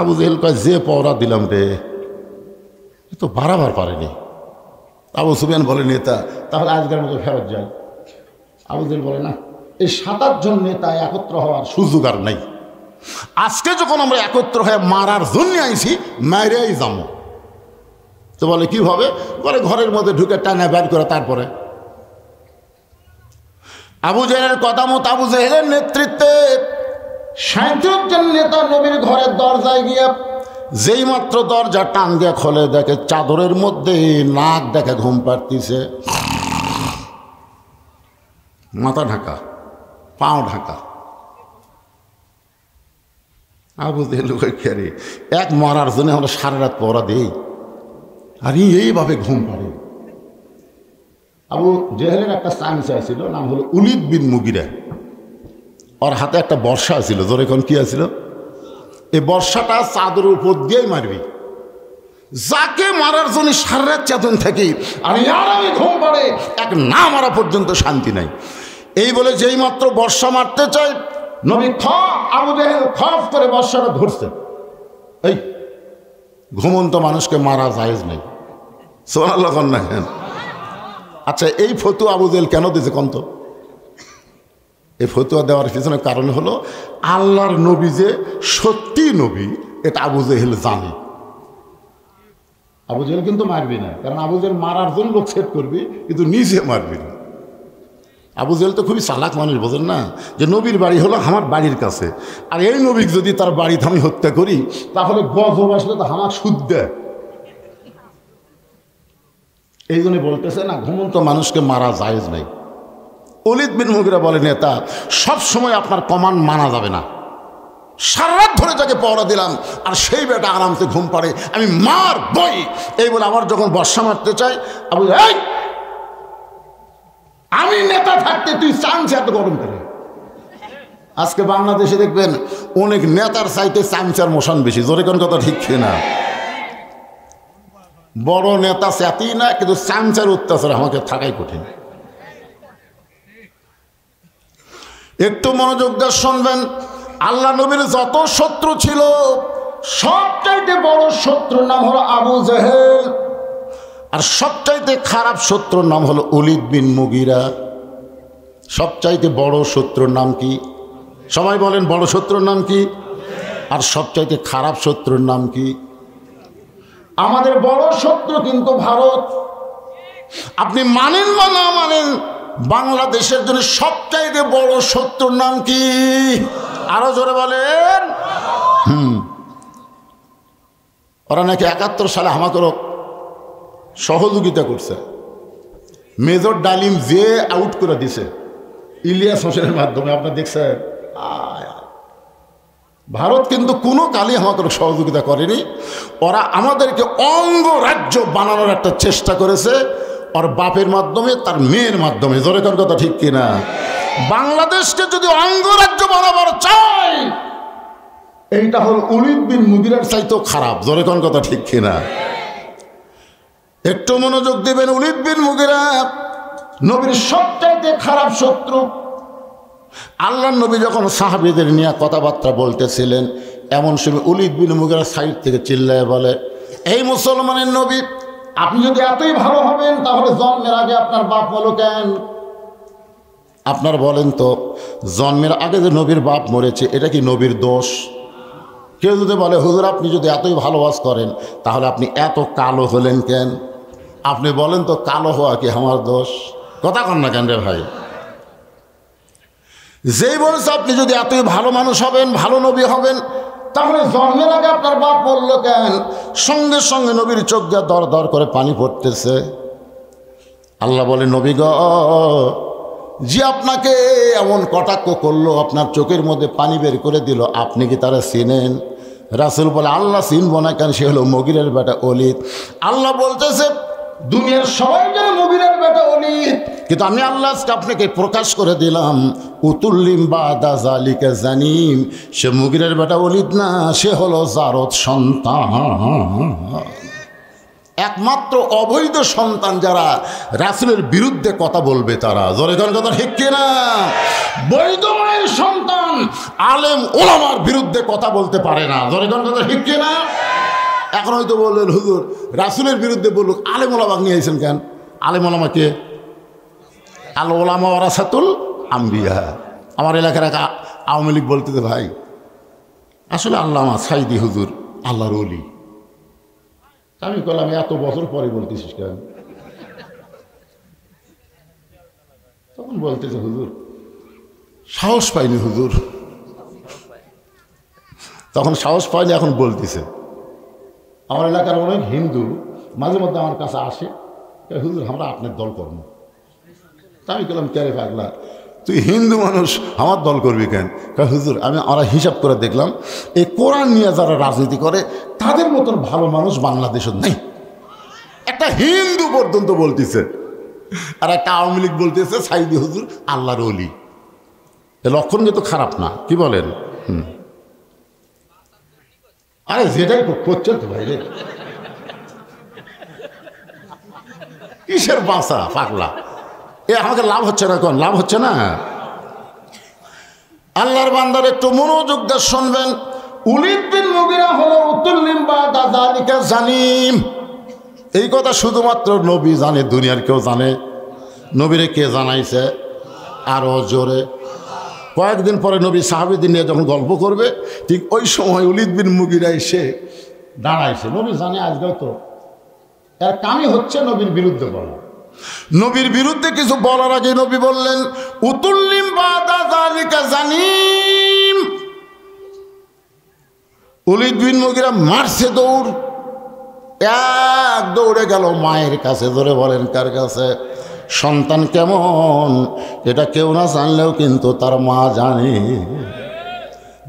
আবু জেহেল কয়, যে পওরা দিলাম রে, এ তো বাড়াবার পারেনি। আবু সুফিয়ান বলে, নেতা তাহলে আজকের মতো ফেরত যাই। আবু জেহেল বলে, না, এই 7-8 জন নেতা একত্র হওয়ার সুযোগ আর নাই। আজকে যখন আমরা একত্র হয়ে মারার জন্য আইছি, মাইরাই যাবো। তো বলে কিভাবে? বলে ঘরের মধ্যে ঢুকে টানা বের করে। তারপরে আবু জেহেলের কথা মতো আবু জেহেলের নেতৃত্বে 37 জন নেতা নবীর ঘরের দরজায় গিয়ে যেই মাত্র দরজা টান দিয়ে খোলে, দেখে চাদরের মধ্যে নাক দেখে ঘুম পাড়তিছে, মাথা ঢাকা, পাও ঢাকা। আবু জেহেল খেয়ে এক মারার জন্য আমরা সারা রাত পড়া দিই, আর এইভাবে ঘুম পাড়ে। আবু জেহেলের একটা চামচা ছিল, নাম হলো উলিদ বিন মুগিরা। ওর হাতে একটা বর্ষা ছিল। জোরে কোন কি আছিল? এই বর্ষাটা চাদরের উপর দিয়েই মারবি। যাকে মারার জন্য সারা রাত চেতন থাকি, আর আমি ঘুম পাড়ে, এক না মারা পর্যন্ত শান্তি নাই। এই বলে যেই মাত্র বর্ষা মারতে চাই, নবী আবু জেহেল খপ করে বর্ষাটা ধরছে। এই ঘুমন্ত মানুষকে মারা জায়েজ নেই। সুবহানাল্লাহ না? আচ্ছা, এই ফতুয়া আবু জেহেল কেন দিয়েছে কন্ত? এই ফতুয়া দেওয়ার পিছনে কারণ হলো, আল্লাহর নবী যে সত্যি নবী, এটা আবু জেহেল জানে। আবু জেহেল কিন্তু মারবি না, কারণ আবু জেহেল মারার জন্য লোক সেট করবি, কিন্তু নিজে মারবি না। আবু জেহেল তো খুবই চালাক মানুষ, বোঝেন না, যে নবীর বাড়ি হলো আমার বাড়ির কাছে, আর এই নবীকে যদি তার বাড়িতে আমি হত্যা করি তাহলে গজব আসলে তো আমার সুদ দেয়। এই জন্য বলতেছে না, ঘুমন্ত মানুষকে মারা জায়েজ নাই। ওলীদ বিন মুগীরা বলে, নেতা সব সময় আপনার কমান্ড মানা যাবে না, সারা রাত ধরে যাকে পহরা দিলাম আর সেই বেটা আরামসে ঘুম পাড়ে, আমি মার বই এই বলে আমার যখন বর্ষা মারতে চাই, আমি নেতা থাকতে তুই চামচা এত গরম করে। আজকে বাংলাদেশে দেখবেন অনেক নেতার চাইতে চামচার মোশন বেশি, জোরে কোন কথা ঠিক না? বড় নেতা চাতি না, কিন্তু চামচার অত্যাচার আমাকে থাকাই কঠিন। একটু মনোযোগ দিয়ে শুনবেন, আল্লাহ নবীর যত শত্রু ছিল সবচাইতে বড় শত্রুর নাম হলো আবু জেহেল, আর সবচাইতে খারাপ শত্রুর নাম হলো ওলীদ বিন মুগীরা। সবচাইতে বড় শত্রুর নাম কি? সবাই বলেন, বড় শত্রুর নাম কি? আর সবচাইতে খারাপ শত্রুর নাম কি? আমাদের বড় শত্রু কিন্তু ভারত। আপনি মানেন বা না মানেন, বাংলাদেশের জন্য সবচাইতে বড় শত্রুর নাম কি? আরো জোরে বলেন। ওরা নাকি 71 সালে আমাকেও সহযোগিতা করছে, মেজর ডালিম যে আউট করে দিছে ইলিয়াস হোসেনের মাধ্যমে, আপনারা দেখছেন। ভারত কিন্তু কোনো কালই আমাকে সহযোগিতা করেনি। ওরা আমাদেরকে অঙ্গরাজ্য বানানোর একটা চেষ্টা করেছে, ওর বাপের মাধ্যমে, তার মেয়ের মাধ্যমে। জোরে কোন কথা ঠিক কিনা? বাংলাদেশকে যদি অঙ্গরাজ্য বানাবার চাই, এইটা হল ওলীদ বিন মুগীরার চাইতেও খারাপ। জোরে কোন কথা ঠিক কিনা? একটু মনোযোগ দিবেন। ওলীদ বিন মুগীরা নবীর সবচাইতে খারাপ শত্রু। আল্লাহ নবী যখন সাহাবীদের নিয়ে কথাবার্তা বলতেছিলেন, এমন সময় ওলীদ বিন মুগীরা সাইড থেকে চিল্লায় বলে, এই মুসলমানের নবী, আপনি যদি এতই ভালো হবেন তাহলে জন্মের আগে আপনার বাপ হলো কেন? আপনার বলেন তো, জন্মের আগে যে নবীর বাপ মরেছে, এটা কি নবীর দোষ? কেউ যদি বলে, হুজুর আপনি যদি এতই ভালোবাস করেন তাহলে আপনি এত কালো হলেন কেন? আপনি বলেন তো, কালো হওয়া কি আমার দোষ? কথা কন না কেন রে ভাই? যেই বলছে আপনি যদি এতই ভালো মানুষ হবেন, ভালো নবী হবেন, তাহলে জন্মের আগে আপনার বাপ বলল কেন? সঙ্গে সঙ্গে নবীর চোখ দিয়ে দর দর করে পানি পড়তেছে। আল্লাহ বলে, নবী গ, যে আপনাকে এমন কটাক্ষ করলো, আপনার চোখের মধ্যে পানি বের করে দিল, আপনি কি তারা চিনেন? রাসূল বলে, আল্লাহ চিনব না কেন? সে হলো মুগীরের বেটা ওলীদ। আল্লাহ বলতেছে, দুনিয়ার সবাই যেন মুগীরের বেটা ওলীদ, কিন্তু আমি আল্লাহ আপনাকে প্রকাশ করে দিলাম, উতুল্লিম বাদা জালিকা জানিম, সে মুগীরের বেটা ওলীদ না, সে হলো জারদ সন্তান। একমাত্র অবৈধ সন্তান যারা রাসূলের বিরুদ্ধে কথা বলবে তারা। জোরে কোন কথা ঠিক কিনা? বৈধ মায়ের সন্তান আলেম ওলামার বিরুদ্ধে কথা বলতে পারে না। জোরে কোন কথা ঠিক কিনা? এখন হয়তো বললেন, হুজুর রাসূলের বিরুদ্ধে বলুক, আলেম ওলামা নিয়ে আইছেন কেন? আলেম ওলামা কে? আল ওলামা ওয়ারাসাতুল আম্বিয়া। আমার এলাকার এক আওয়ামী লীগ বলতেছে, ভাই আসলে আল্লামা সাইদি হুজুর আল্লাহর ওলি। আমি বললাম, এত বছর পরে বলতেছিস কেন? তখন বলতেছে, হুজুর সাহস পাইনি হুজুর। তখন সাহস পাইনি, এখন বলতেছে। আমার এলাকার অনেক হিন্দু মাঝে মধ্যে আমার কাছে আসে, হুজুর আমরা আপনার দল করবো। আমি বললাম, কে রে পাগলা, তুই হিন্দু মানুষ আমার দল করবি কেন? হুজুর আমরা হিসাব করে দেখলাম, এই কোরআন নিয়ে যারা রাজনীতি করে তাদের মতন ভালো মানুষ বাংলাদেশে নেই। একটা হিন্দু পর্যন্ত বলতেছে, আর একটা আওয়ামী লীগ বলতেছে সাইদি হুজুর আল্লাহর ওলি। এ লক্ষণ কিন্তু খারাপ না, কি বলেন? আরে যেটাই করছেন তো ভাই রে, কিসের বাঁচা পাগলা? আমাকে লাভ হচ্ছে না, কোন লাভ হচ্ছে না? আল্লাহর বান্দার একটু মনোযোগ দিয়ে শুনবেন। ওলীদ বিন মুগীরা হলো উতুল্লিম বাদা যালিকা জানিম। এই কথা শুধুমাত্র নবী জানে, দুনিয়ার কেউ জানে? নবীরে কে জানাইছে? আরো জোরে। কয়েকদিন পরে নবী সাহাবীদের নিয়ে যখন গল্প করবে, ঠিক ওই সময় ওলীদ বিন মুগীরা এসে দাঁড়াইছে। নবী জানে আজকেও তো এর কামই হচ্ছে নবীর বিরুদ্ধে বলা। নবীর বিরুদ্ধে কিছু বলার আগে নবী বললেন উতুল্লিম বাদা যালিকা জানিম। ওলীদ বিন মুগীরা মারছে দৌড়, এক দৌড়ে গেল মায়ের কাছে। ধরে বলেন কার কাছে? সন্তান কেমন এটা কেউ না জানলেও কিন্তু তার মা জানে।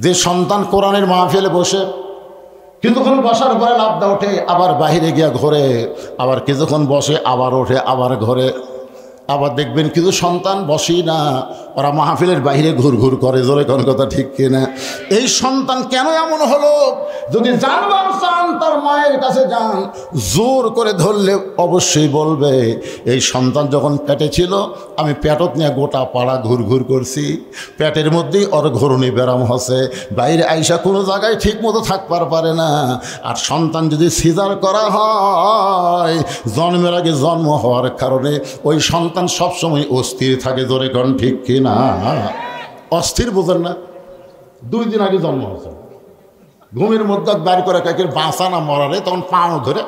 যে সন্তান কোরআনের মাহফিলে বসে কিছুক্ষণ বসার পরে লাফদা ওঠে, আবার বাহিরে গিয়া ঘরে, আবার কিছুক্ষণ বসে আবার ওঠে আবার ঘরে। আবার দেখবেন কিছু সন্তান বসেই না, ওরা মাহফিলের বাইরে ঘুরঘুর করে। জোরে কোন কথা ঠিক কিনা? এই সন্তান কেন এমন হলো? যদি জানবার চান তার মায়ের কাছে যান, জোর করে ধরলে অবশ্যই বলবে এই সন্তান যখন পেটে ছিল আমি পেটত নিয়ে গোটা পাড়া ঘুরঘুর করছি, পেটের মধ্যেই ওর ঘূর্ণি ব্যারাম হচ্ছে, বাইরে আইসা কোনো জায়গায় ঠিক মতো থাকবার পারে না। আর সন্তান যদি সিজার করা হয়, জন্মের আগে জন্ম হওয়ার কারণে ওই সন্তান সবসময় অস্থির থাকে। জোরে কোন ঠিক কিনা? অস্থির বোঝেন না? 2 দিন আগে জন্ম হয়েছে, ঘুমের মধ্যে বাড়ি করে কাকের বাঁচা না মরারে, তখন পাও ধরে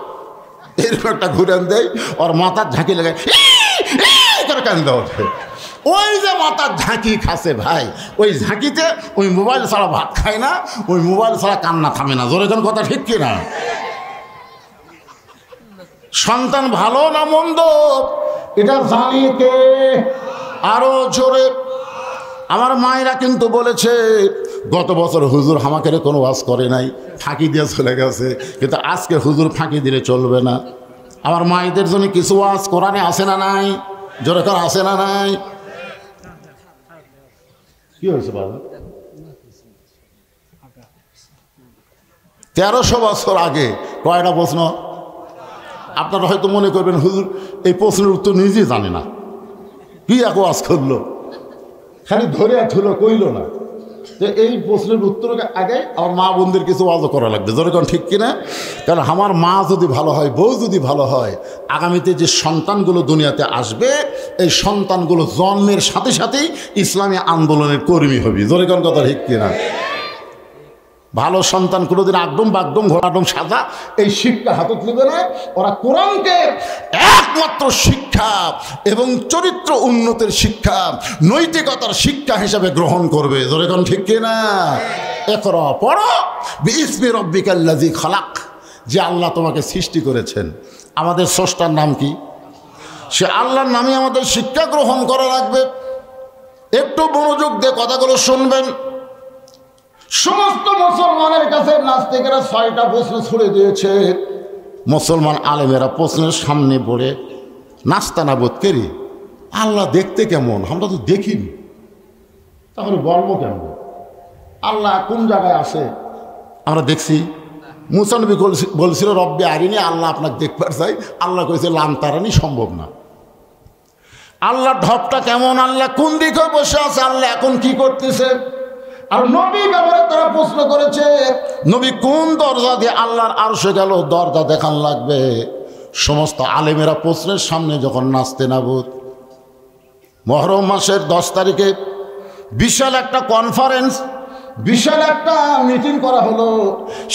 এরকম একটা ঘুরান দেয়, ওর মাথার ঝাঁকি লাগায় করে কান্দা ওঠে। ওই যে মাথার ঝাঁকি খাসে ভাই, ওই ঝাঁকিতে ওই মোবাইল ছাড়া ভাত খায় না, ওই মোবাইল ছাড়া কান্না থামে না। জোরে কোন কথা ঠিক কিনা? সন্তান ভালো না মন্দ এটা জানি কে? আরো জোরে। আমার মায়েরা কিন্তু বলেছে গত বছর হুজুর আমাকে কোনো ওয়াজ করে নাই, ফাঁকি দিয়ে চলে গেছে, কিন্তু আজকে হুজুর ফাঁকি দিলে চলবে না। আমার মায়েদের জন্য কিছু ওয়াজ কোরআনে আসে না নাই? জোরে করে আসে না নাই? কি হয়েছে বাবা? 1300 বছর আগে কয়টা প্রশ্ন? আপনারা হয়তো মনে করবেন হুজুর এই প্রশ্নের উত্তর নিজেই জানে না, কি এক ওয়াজ করলো, খালি ধরে থুলো কইল না। তো এই প্রশ্নের উত্তর আগে আমার মা বোনদের কিছু ওয়াজও করা লাগবে। যেরকম ঠিক কিনা? কারণ আমার মা যদি ভালো হয়, বউ যদি ভালো হয়, আগামীতে যে সন্তানগুলো দুনিয়াতে আসবে এই সন্তানগুলো জন্মের সাথে সাথেই ইসলামী আন্দোলনের কর্মী হবে। যেরকম কথা ঠিক কিনা? ভালো সন্তান কোনোদিন আগডম বাগডম ঘোড়াডম সাজা এই শিক্ষা হাতত নেবে না। ওরা কোরআনকে একমাত্র শিক্ষা এবং চরিত্র উন্নতির শিক্ষা, নৈতিকতার শিক্ষা হিসাবে গ্রহণ করবে। যেরকম ঠিক কিনা? ইকরা পড়ো বিইসমি রাব্বিকাল্লাযী খালাক। যে আল্লাহ তোমাকে সৃষ্টি করেছেন, আমাদের স্রষ্টার নাম কি? সে আল্লাহর নামে আমাদের শিক্ষা গ্রহণ করা লাগবে। একটু মনোযোগ দিয়ে কথাগুলো শুনবেন। সমস্ত মুসলমানের কাছে নাস্তিকেরা 6টা প্রশ্ন ছুড়ে দিয়েছে। মুসলমান আলেমেরা প্রশ্নের সামনে পড়ে নাস্তানাবোধ করি, আল্লাহ দেখতে কেমন আমরা তো দেখিনি, তাহলে বলবো কেমন? আল্লাহ কোন জায়গায় আছে আমরা দেখছি? মুসা নবী বলছিল রব্বে আরিনি, আল্লাহ আপনাকে দেখবার চাই। আল্লাহ কইছে লাম তারানি, সম্ভব না। আল্লাহ ঢপটা কেমন, আল্লাহ কোন দিকে বসে আছে, আল্লাহ এখন কি করতেছে? আর নবী ব্যাপারে তারা প্রশ্ন করেছে নবী কোন দরজা দিয়ে আল্লাহর আরশে গেল, দরজা দেখান লাগবে। সমস্ত আলেমেরা প্রশ্নের সামনে যখন নাস্তানাবুদ, মুহররম মাসের 10 তারিখে বিশাল একটা কনফারেন্স, বিশাল একটা মিটিং করা হলো।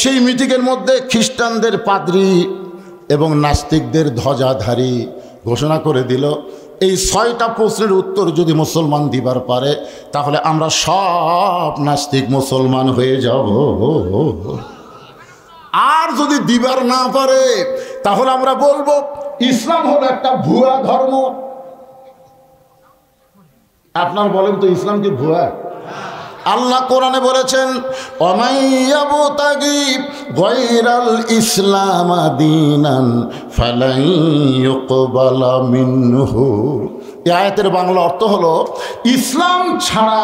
সেই মিটিংয়ের মধ্যে খ্রিস্টানদের পাদ্রী এবং নাস্তিকদের ধ্বজাধারী ঘোষণা করে দিল এই 6টা প্রশ্নের উত্তর যদি মুসলমান দিবার পারে তাহলে আমরা সব নাস্তিক মুসলমান হয়ে যাব। আর যদি দিবার না পারে তাহলে আমরা বলবো ইসলাম হলো একটা ভুয়া ধর্ম। আপনার বলেন তো ইসলাম কি ভুয়া? আল্লাহ কোরআনে বলেছেন ওমাইয়াবতাগি গায়রাল ইসলাম দীনান ফালাই ইউকবালা মিনহু। এই আয়াতের বাংলা অর্থ হলো ইসলাম ছাড়া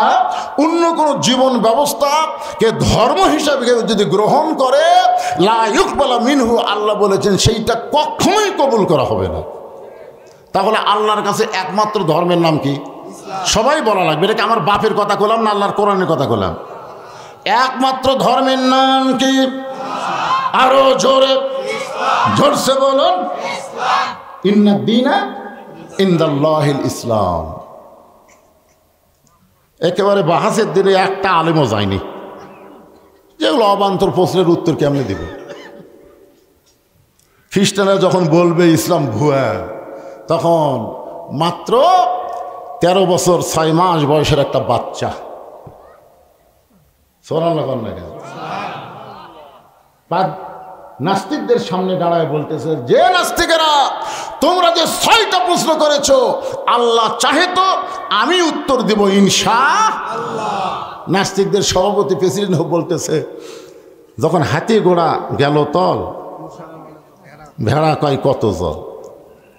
অন্য কোনো জীবন ব্যবস্থাকে ধর্ম হিসাবে যদি গ্রহণ করে লা ইউকবালা মিনহু, আল্লাহ বলেছেন সেইটা কখনোই কবুল করা হবে না। তাহলে আল্লাহর কাছে একমাত্র ধর্মের নাম কি? সবাই বলা লাগবে। এটা কি আমার বাপের কথা বললাম না আল্লাহর কোরআনের কথা বললাম? একমাত্র ধর্মের নাম কি? আরো জোরে জোরসে বলুন, ইন্নাদ দীনা ইনদাল্লাহিল ইসলাম। একেবারে বাহাসের দিনে একটা আলেমও যায়নি, যেগুলো অবান্তর প্রশ্নের উত্তর কেমনে দিব। খ্রিস্টানরা যখন বলবে ইসলাম ভুয়া, তখন মাত্র 13 বছর 6 মাস বয়সের একটা বাচ্চা নাস্তিকদের সামনে দাঁড়ায় বলতেছে, যে নাস্তিকেরা তোমরা যে 6টা প্রশ্ন করেছো, আল্লাহ চাহে তো আমি উত্তর দেব ইনশাআল্লাহ। নাস্তিকদের সভাপতি প্রেসিডেন্ট বলতেছে, যখন হাতি ঘোড়া গেল তল, ভেড়া কয় কত জল।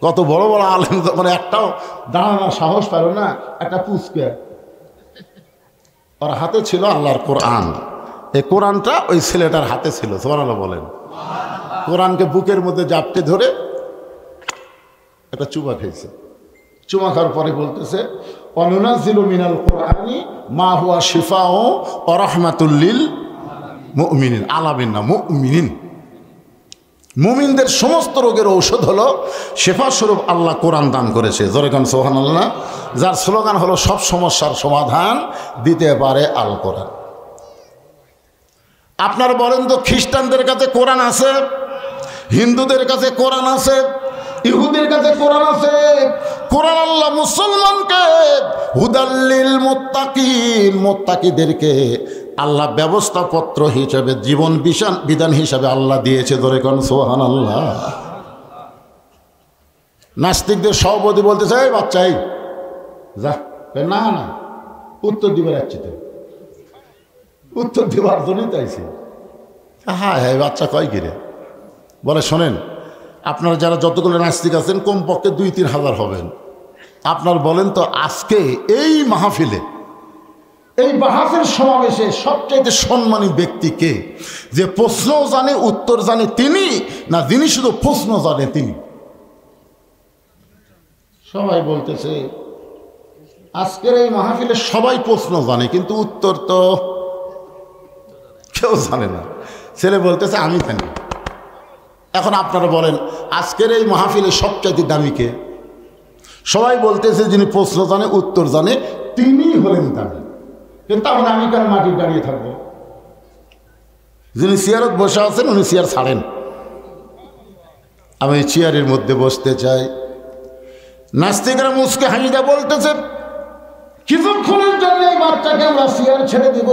কত বড় বড় আলেম যখন একটাও দাঁড়ানোর সাহস পেল না, একটা পুচকে ওর হাতে ছিল আল্লাহর কোরআন। এই কোরআনটা ওই ছেলেটার হাতে ছিল। সুবহানাল্লাহ বলেন। কোরআনকে বুকের মধ্যে জাপটে ধরে একটা চুমা খেয়েছে। চুমা খাওয়ার পরে বলতেছে, অনুনাজ্জিলু মিনাল কোরআনি মা হুয়া শিফাউ ওয়া রাহমাতুল লিল মুমিনিন। আলামিন না, মুমিনিন। মুমিনদের সমস্ত রোগের ঔষধ হলো শেফা স্বরূপ আল্লাহ কোরআন দান করেছে। জোরে কান সুবহানাল্লাহ। যার স্লোগান হলো সব সমস্যার সমাধান দিতে পারে আল কোরআন। আপনারা বলেন তো, খ্রিস্টানদের কাছে কোরআন আছে, হিন্দুদের কাছে কোরআন আছে, ইহুদের কাছে কোরআন আছে। কোরআন আল্লাহ মুসলমানকে হুদাল্লিল মুত্তাকিন, মুত্তাকিদেরকে আল্লাহ ব্যবস্থাপত্র হিসেবে, জীবন বিধান হিসাবে আল্লাহ দিয়েছে। ধরে কোন সুবহানাল্লাহ। নাস্তিকদের সভাপতি বলতেছে, এই বাচ্চাই যা, না না উত্তর দিবার যাচ্ছি, তো উত্তর দিবার জন্যই চাইছি। হ্যাঁ হ্যাঁ, বাচ্চা কয় কিরে বলে, শোনেন আপনারা যারা যতগুলো নাস্তিক আছেন কমপক্ষে 2-3 হাজার হবেন। আপনার বলেন তো, আজকে এই মাহফিলে, এই বাহাসের সমাবেশে সবচাইতে সম্মানী ব্যক্তি কে? যে প্রশ্নও জানে উত্তর জানে তিনি, না যিনি শুধু প্রশ্ন জানে তিনি? সবাই বলতেছে আজকের এই মাহফিলে সবাই প্রশ্ন জানে, কিন্তু উত্তর তো কেউ জানে না। ছেলে বলতেছে আমি জানি। এখন আপনারা বলেন, আজকের এই মাহফিলে সবচাইতে দামি কে? সবাই বলতেছে যিনি প্রশ্ন জানে উত্তর জানে তিনি হলেন দামি। কিন্তু তাহলে আমি কেন মাটি দাঁড়িয়ে থাকবো? যিনি চেয়ারত বসে আছেন উনি চেয়ার ছাড়েন, আমি চেয়ারের মধ্যে বসতে চাই। নাস্তিকরা মুসকে হাসিটা বলতেছে, কিছুক্ষণের জন্য এই বাচ্চাকে আমরা চেয়ার ছেড়ে দিব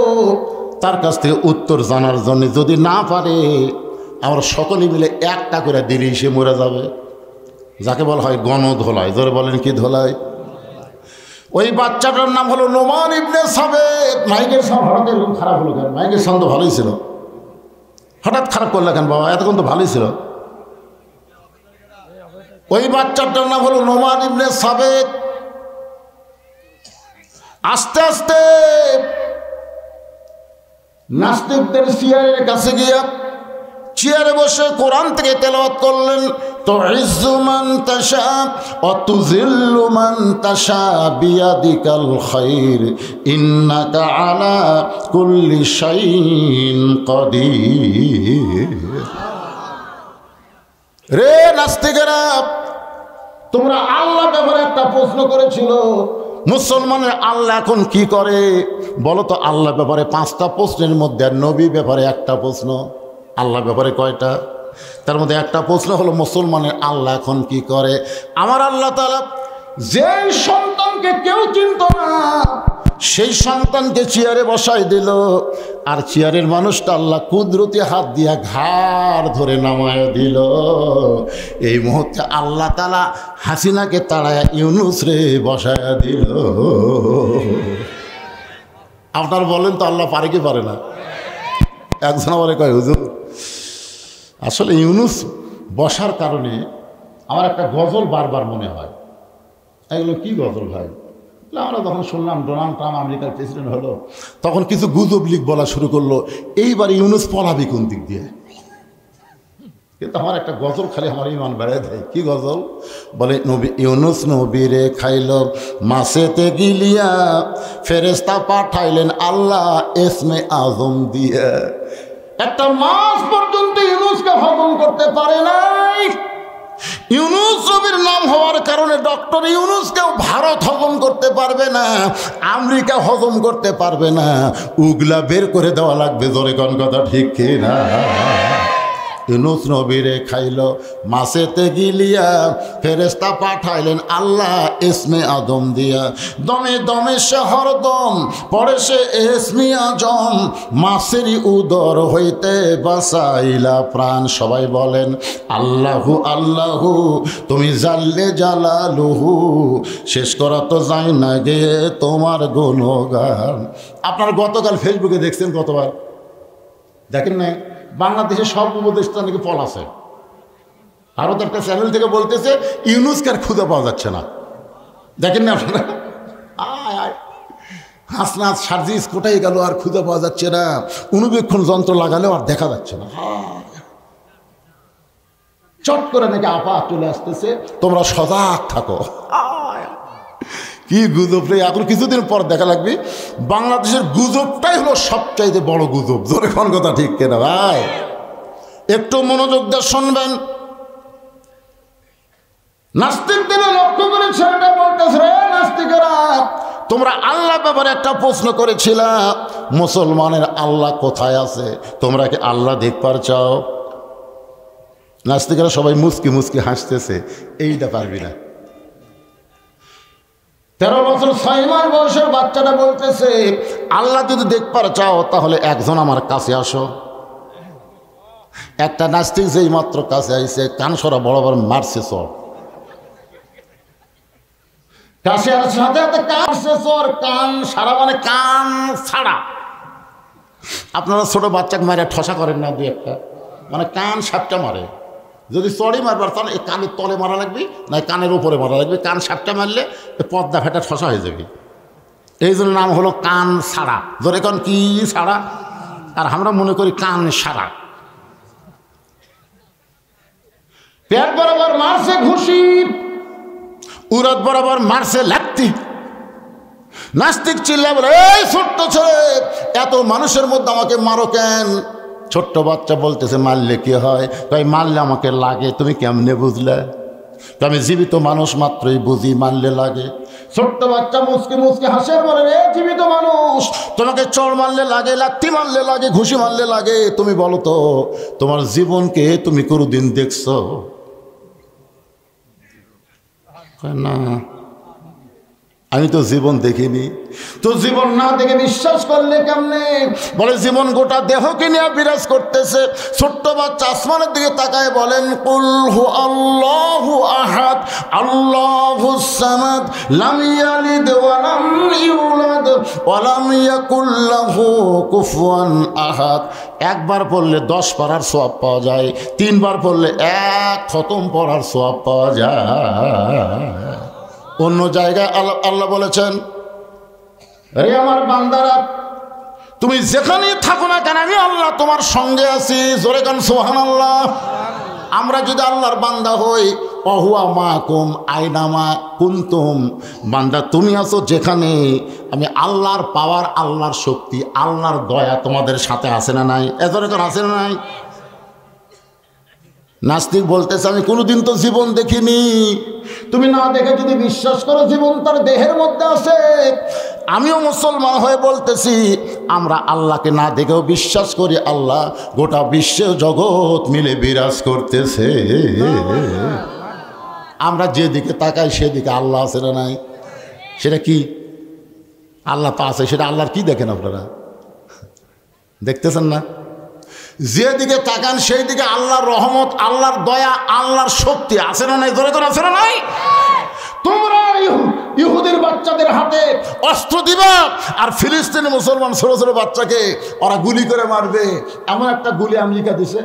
তার কাছ থেকে উত্তর জানার জন্য। যদি না পারে আমরা সকলে মিলে একটা করে দিলেই সে মরে যাবে। যাকে বলা হয় গণধোলাই। ধরে বলেন কি ধোলাই? ওই বাচ্চাটার নাম হলো নোমান ইবনে সাবেত। মাইকের সাউন্ড হঠাৎ এরকম খারাপ হলো কেন? মাইকের সাউন্ড তো ভালোই ছিল, হঠাৎ খারাপ করলে কেন বাবা? এতক্ষণ তো ভালোই ছিল। ওই বাচ্চাটার নাম হলো নোমান ইবনে সাবেত। আস্তে আস্তে নাস্তিকদের চেয়ারের কাছে গিয়া চেয়ারে বসে কোরআন থেকে তেলাওয়াত করলেন, তুইজ্জু মান তাশা ওয়া তুযিল্লু মান তাশা বিয়াদিকাল খায়র ইন্নাকা আলা কুল্লি শাইইন কাদির। রে নাস্তিকেরা, তোমরা আল্লাহ ব্যাপারে একটা প্রশ্ন করেছিল, মুসলমানের আল্লাহ এখন কি করে বলো তো? আল্লাহ ব্যাপারে 5টা প্রশ্নের মধ্যে আর নবী ব্যাপারে একটা প্রশ্ন। আল্লাহ ব্যাপারে কয়টা? তার মধ্যে একটা প্রশ্ন হলো মুসলমানের আল্লাহ এখন কি করে। আমার আল্লাহ তাআলা যে সন্তানকে কেউ চিনত না সেই সন্তানকে চেয়ারে বসাই দিল, আর চেয়ারের মানুষটা আল্লাহ কুদরতি হাত দিয়া ঘাড় ধরে নামায় দিল। এই মুহূর্তে আল্লাহ তাআলা হাসিনাকে তাড়ায়া ইউনুস রে বসায়া দিল। আপনার বলেন তো আল্লাহ পারে কি পারে না? একজন আমারে কয়, হুজুর আসলে ইউনুস বসার কারণে আমার একটা গজল বারবার মনে হয়। এগুলো কি গজল ভাই? আমরা যখন শুনলাম ডোনাল্ড ট্রাম্প আমেরিকার প্রেসিডেন্ট হলো, তখন কিছু গুজব লিক বলা শুরু করলো, এইবার ইউনুস পলাবি কোন দিক দিয়ে? কিন্তু আমার একটা গজল খালি আমার ইমান বেড়ে দেয়। কি গজল? বলে, নবী ইউনুস নবীরে খাইল মাছেতে গিলিয়া, ফেরেশতা পাঠাইলেন আল্লাহ এসমে আজম দিয়ে। একটা মাছ পর্যন্ত ইউনুসকে হজম করতে পারে নাই। ইউনুস নবীর নাম হওয়ার কারণে ডক্টর ইউনুসকেও ভারত হজম করতে পারবে না, আমেরিকা হজম করতে পারবে না। উগলা বের করে দেওয়া লাগবে। জোরে কোন কথা ঠিক কিনা? ইউনুস নবীরে খাইল মাছেতে গিলিয়া, ফেরেশতা পাঠাইলেন আল্লাহ ইসমে আদম দিয়া, দমে দমে সে হরদম পড়ে সে ইসমে আজম, মাছেরই উদর হইতে বাঁচাইলা প্রাণ। সবাই বলেন আল্লাহু আল্লাহু, তুমি জাল্লে জালালুহু, শেষ করা তো যায় না গে তোমার গুণগান। আপনার গতকাল ফেসবুকে দেখছেন কতবার, দেখেন না? বাংলাদেশের সব উপদেষ্টা নাকি পল আছে। ভারত একটা চ্যানেল থেকে বলতেছে ইউনুসকে আর খুঁজে পাওয়া যাচ্ছে না। দেখেন না আপনারা? হাসনাত সার্জিস কোথায় গেল আর খুঁজে পাওয়া যাচ্ছে না, অনুবীক্ষণ যন্ত্র লাগালেও আর দেখা যাচ্ছে না। চট করে নাকি আপা চলে আসতেছে, তোমরা সজাগ থাকো। কি গুজব রে! এখন কিছুদিন পর দেখা লাগবে বাংলাদেশের গুজবটাই হলো সবচাইতে বড় গুজব। জোরে কোন কথা ঠিক কিনা ভাই? একটু মনোযোগ দিয়ে শুনবেন। নাস্তিকদের লক্ষ্য করে ছেলেটা বলতেছে, রে নাস্তিকেরা, তোমরা আল্লাহ ব্যাপারে একটা প্রশ্ন করেছিলা, মুসলমানের আল্লাহ কোথায় আছে? তোমরা কি আল্লাহ দেখবার চাও? নাস্তিকেরা সবাই মুচকি মুচকি হাসতেছে, এইটা পারবি না। 13 বছর 6 মাস বয়সের বাচ্চাটা বলতেছে, আল্লাহ যদি দেখবার চাও তাহলে একজন আমার কাছে আসো। একটা নাস্তিক যেই মাত্র কাছে আইছে, কান সরা বরাবর মারছে চর। কাছে আর সাথে সাথে কানছে চর, কান সারা মানে কান ছাড়া। আপনারা ছোট বাচ্চাকে মারে ঠসা করেন না? 2-1টা মানে কান সাপটা মারে। যদি চড়ি মারবার তাহলে এই কানের তলে মারা লাগবে, না কানের উপরে মারা লাগবে। কান সাপটা মারলে পর্দা ফেটা ঠসা হয়ে যাবে। এই জন্য নাম হলো কান ছাড়া। ধরে কান কি ছাড়া, আর আমরা মনে করি কান সারা। পেট বরাবর মারছে ঘুষি, উরত বরাবর মারছে লাত্তি। নাস্তিক চিল্লা বলে, এই ছোট্ট ছেলে, এত মানুষের মধ্যে আমাকে মারো কেন? ছোট্ট বাচ্চা বলতেছে, মারলে কি হয়? তাই মারলে আমাকে লাগে। তুমি কেমনে বুঝলে? আমি জীবিত মানুষ মাত্রই বুঝি মারলে লাগে। ছোট্ট বাচ্চা মুচকি মুচকি হাসে, বলে, রে জীবিত মানুষ, তোমাকে চড় মারলে লাগে, লাত্তি মারলে লাগে, ঘুষি মারলে লাগে। তুমি বলো তো, তোমার জীবনকে তুমি কোনোদিন দেখছো? না, আমি তো জীবন দেখিনি। তো জীবন না দেখে বিশ্বাস করলে কেমনে? বলে, জীবন গোটা দেহকে নিয়ে বিরাজ করতেছে। ছোট্ট বাচ্চা আসমানের দিকে তাকায় বলেন, কুল হু আল্লাহু আহাদ আল্লাহুস সামাদ লাম ইয়ালিদ ওয়া লাম ইউলাদ ওয়া লাম ইয়াকুল লাহু কুফুয়ান আহাদ। একবার পড়লে 10 পারার সওয়াব পাওয়া যায়, 3 বার পড়লে 1 খতম পড়ার সওয়াব পাওয়া যায়। অন্য জায়গায় আল্লাহ বলেছেন, রে আমার বান্দারা, তুমি যেখানেই থাকো না কেন, আমি আল্লাহ তোমার সঙ্গে আছি। জোরে গান সুবহানাল্লাহ। আমরা যদি আল্লাহর বান্দা হই, অহুয়া মাকুম আইনামা কুনতুম, বান্দা তুমি আছো যেখানে, আমি আল্লাহর পাওয়ার, আল্লাহর শক্তি, আল্লাহর দয়া তোমাদের সাথে আছে না নাই? এজরে কোন আছে না নাই? নাস্তিক বলতেছে, আমি কোনোদিন তো জীবন দেখিনি। তুমি না দেখে যদি বিশ্বাস করো জীবন তার দেহের মধ্যে আছে, আমিও মুসলমান হয়ে বলতেছি, আমরা আল্লাহকে না দেখেও বিশ্বাস করি আল্লাহ গোটা বিশ্ব জগৎ মিলে বিরাজ করতেছে। আমরা যেদিকে তাকাই সেদিকে আল্লাহ আছে না নাই? সেটা কি? আল্লাহ তো আছে। সেটা আল্লাহর কি দেখেন আপনারা? দেখতেছেন না? যেদিকে তাকান সেই দিকে আল্লাহর রহমত, আল্লাহর দয়া, আল্লাহর শক্তি আছে না নাই? ধরে ধরে আছে না নাই? তোমরা ইহুদির বাচ্চাদের হাতে অস্ত্র দিবা, আর ফিলিস্তিনি মুসলমান ছোট ছোট বাচ্চাকে ওরা গুলি করে মারবে। এমন একটা গুলি আমেরিকা দিছে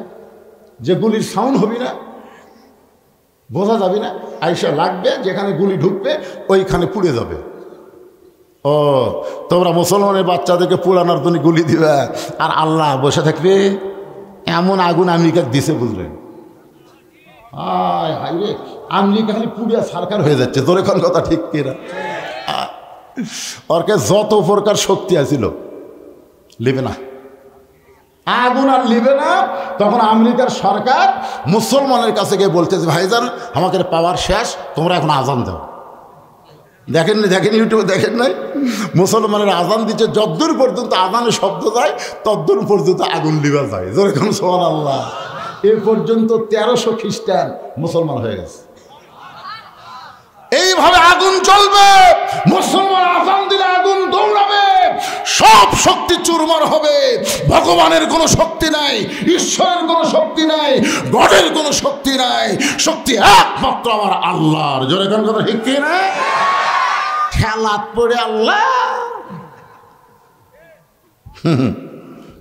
যে গুলির সাউন্ড হবে না, বোঝা যাবে না, আইসা লাগবে, যেখানে গুলি ঢুকবে ওইখানে পুড়ে যাবে। ও, তোমরা মুসলমানের বাচ্চাদেরকে পুরানোর জন্য গুলি দিবা, আর আল্লাহ বসে থাকবে। এমন আগুন আমেরিকা দিছে, বুঝলেন? হাই রে, আমেরিকা খালি পুড়িয়া সরকার হয়ে যাচ্ছে। তোর কোন কথা ঠিক কিনা? ওরকে যত প্রকার শক্তি আছিল, লিবে না, আগুন আর লিবে না। তখন আমেরিকার সরকার মুসলমানের কাছে গিয়ে বলতেছে, ভাইজান আমাদের পাওয়ার শেষ, তোমরা এখন আজান দাও। দেখেন ইউটিউবে দেখেন নাই? মুসলমানের আজান দিচ্ছে, যদ্দূর পর্যন্ত আজানের শব্দ যায় তদ্দূর পর্যন্ত আগুন লিবা যায়। যেরকম সুবহানাল্লাহ। এ পর্যন্ত 1300 খ্রিস্টান মুসলমান হয়ে গেছে। এইভাবে আগুন জ্বলবে, মুসলমান আযান দিলে আগুন দৌড়াবে, সব শক্তি চুরমার হবে। ভগবানের কোনো শক্তি নাই, ঈশ্বরের কোনো শক্তি নাই, গডের কোনো শক্তি নাই, শক্তি একমাত্র আমার আল্লাহর। জোরে কোন কথা ঠিক কি না? খেলাত পড়ে আল্লাহ।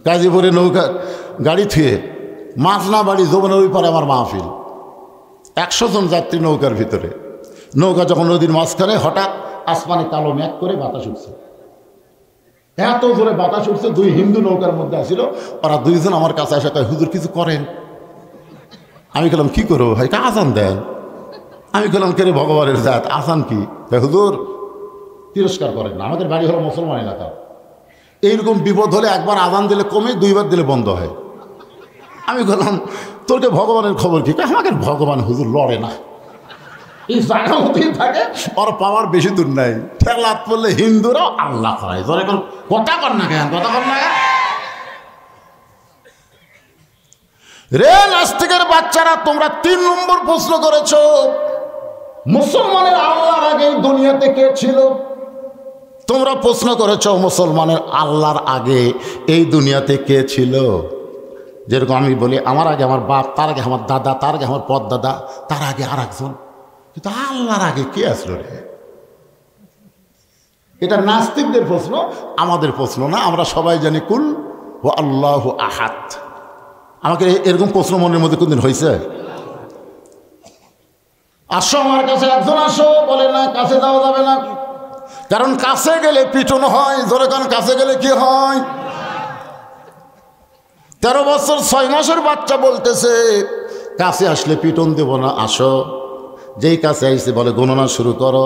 গাজীপুরে নৌকা গাড়ি থুয়ে মাঝনা বাড়ি যমুনার ওই পারে আমার মাহফিল, 100 জন যাত্রী নৌকার ভিতরে। নৌকা যখন নদীর মাঝখানে, হঠাৎ আসমানে কালো মেঘ করে বাতাস উঠছে, এত জোরে বাতাস উঠছে। 2 হিন্দু নৌকার মধ্যে আসছিল, ওরা 2 জন আমার কাছে আসে কয়, হুজুর কিছু করেন। আমি বললাম কি করবো ভাই? আজান দেন। আমি বললাম কে রে ভগবানের জাত, আজান কি? হুজুর তিরস্কার করেন না, আমাদের বাড়ি হলো মুসলমান এলাকা, এইরকম বিপদ হলে একবার আজান দিলে কমে, 2বার দিলে বন্ধ হয়। আমি বললাম তোরকে ভগবানের খবর কি? আমাকে ভগবান হুজুর লড়ে না, এই জায়গা মতোই থাকে, ওর পাওয়ার বেশি দূর নাই। ঠেলাত পড়লে হিন্দুরাও আল্লাহ হয়। ধরে কথা কর না কেন, কথা কর না কেন রে নাস্তিকের বাচ্চারা? তোমরা 3 নম্বর প্রশ্ন করেছ, মুসলমানের আল্লাহর আগে দুনিয়াতে কে ছিল? তোমরা প্রশ্ন করেছ মুসলমানের আল্লাহর আগে এই দুনিয়াতে কে ছিল? যেরকম আমি বলি আমার আগে আমার বাপ, তার আগে আমার দাদা, তার আগে আমার পরদাদা, তার আগে আর একজন। কিন্তু আল্লাহর আগে কে আসলো রে? এটা নাস্তিকদের প্রশ্ন, আমাদের প্রশ্ন না। আমরা সবাই জানি কুল ও আল্লাহু আহাদ। আমাকে এরকম প্রশ্ন মনের মধ্যে কোনদিন হয়েছে? আসো আমার কাছে, একজন আসো। বলে না, কাছে যাওয়া যাবে না, কারণ কাছে গেলে পিটন হয়। ধরে কারণ কাছে গেলে কি হয়? 13 বছর 6 মাসের বাচ্চা বলতেছে কাছে আসলে পিটন দেব না, আসো। যেই কাছে আইসে বলে গণনা শুরু করো,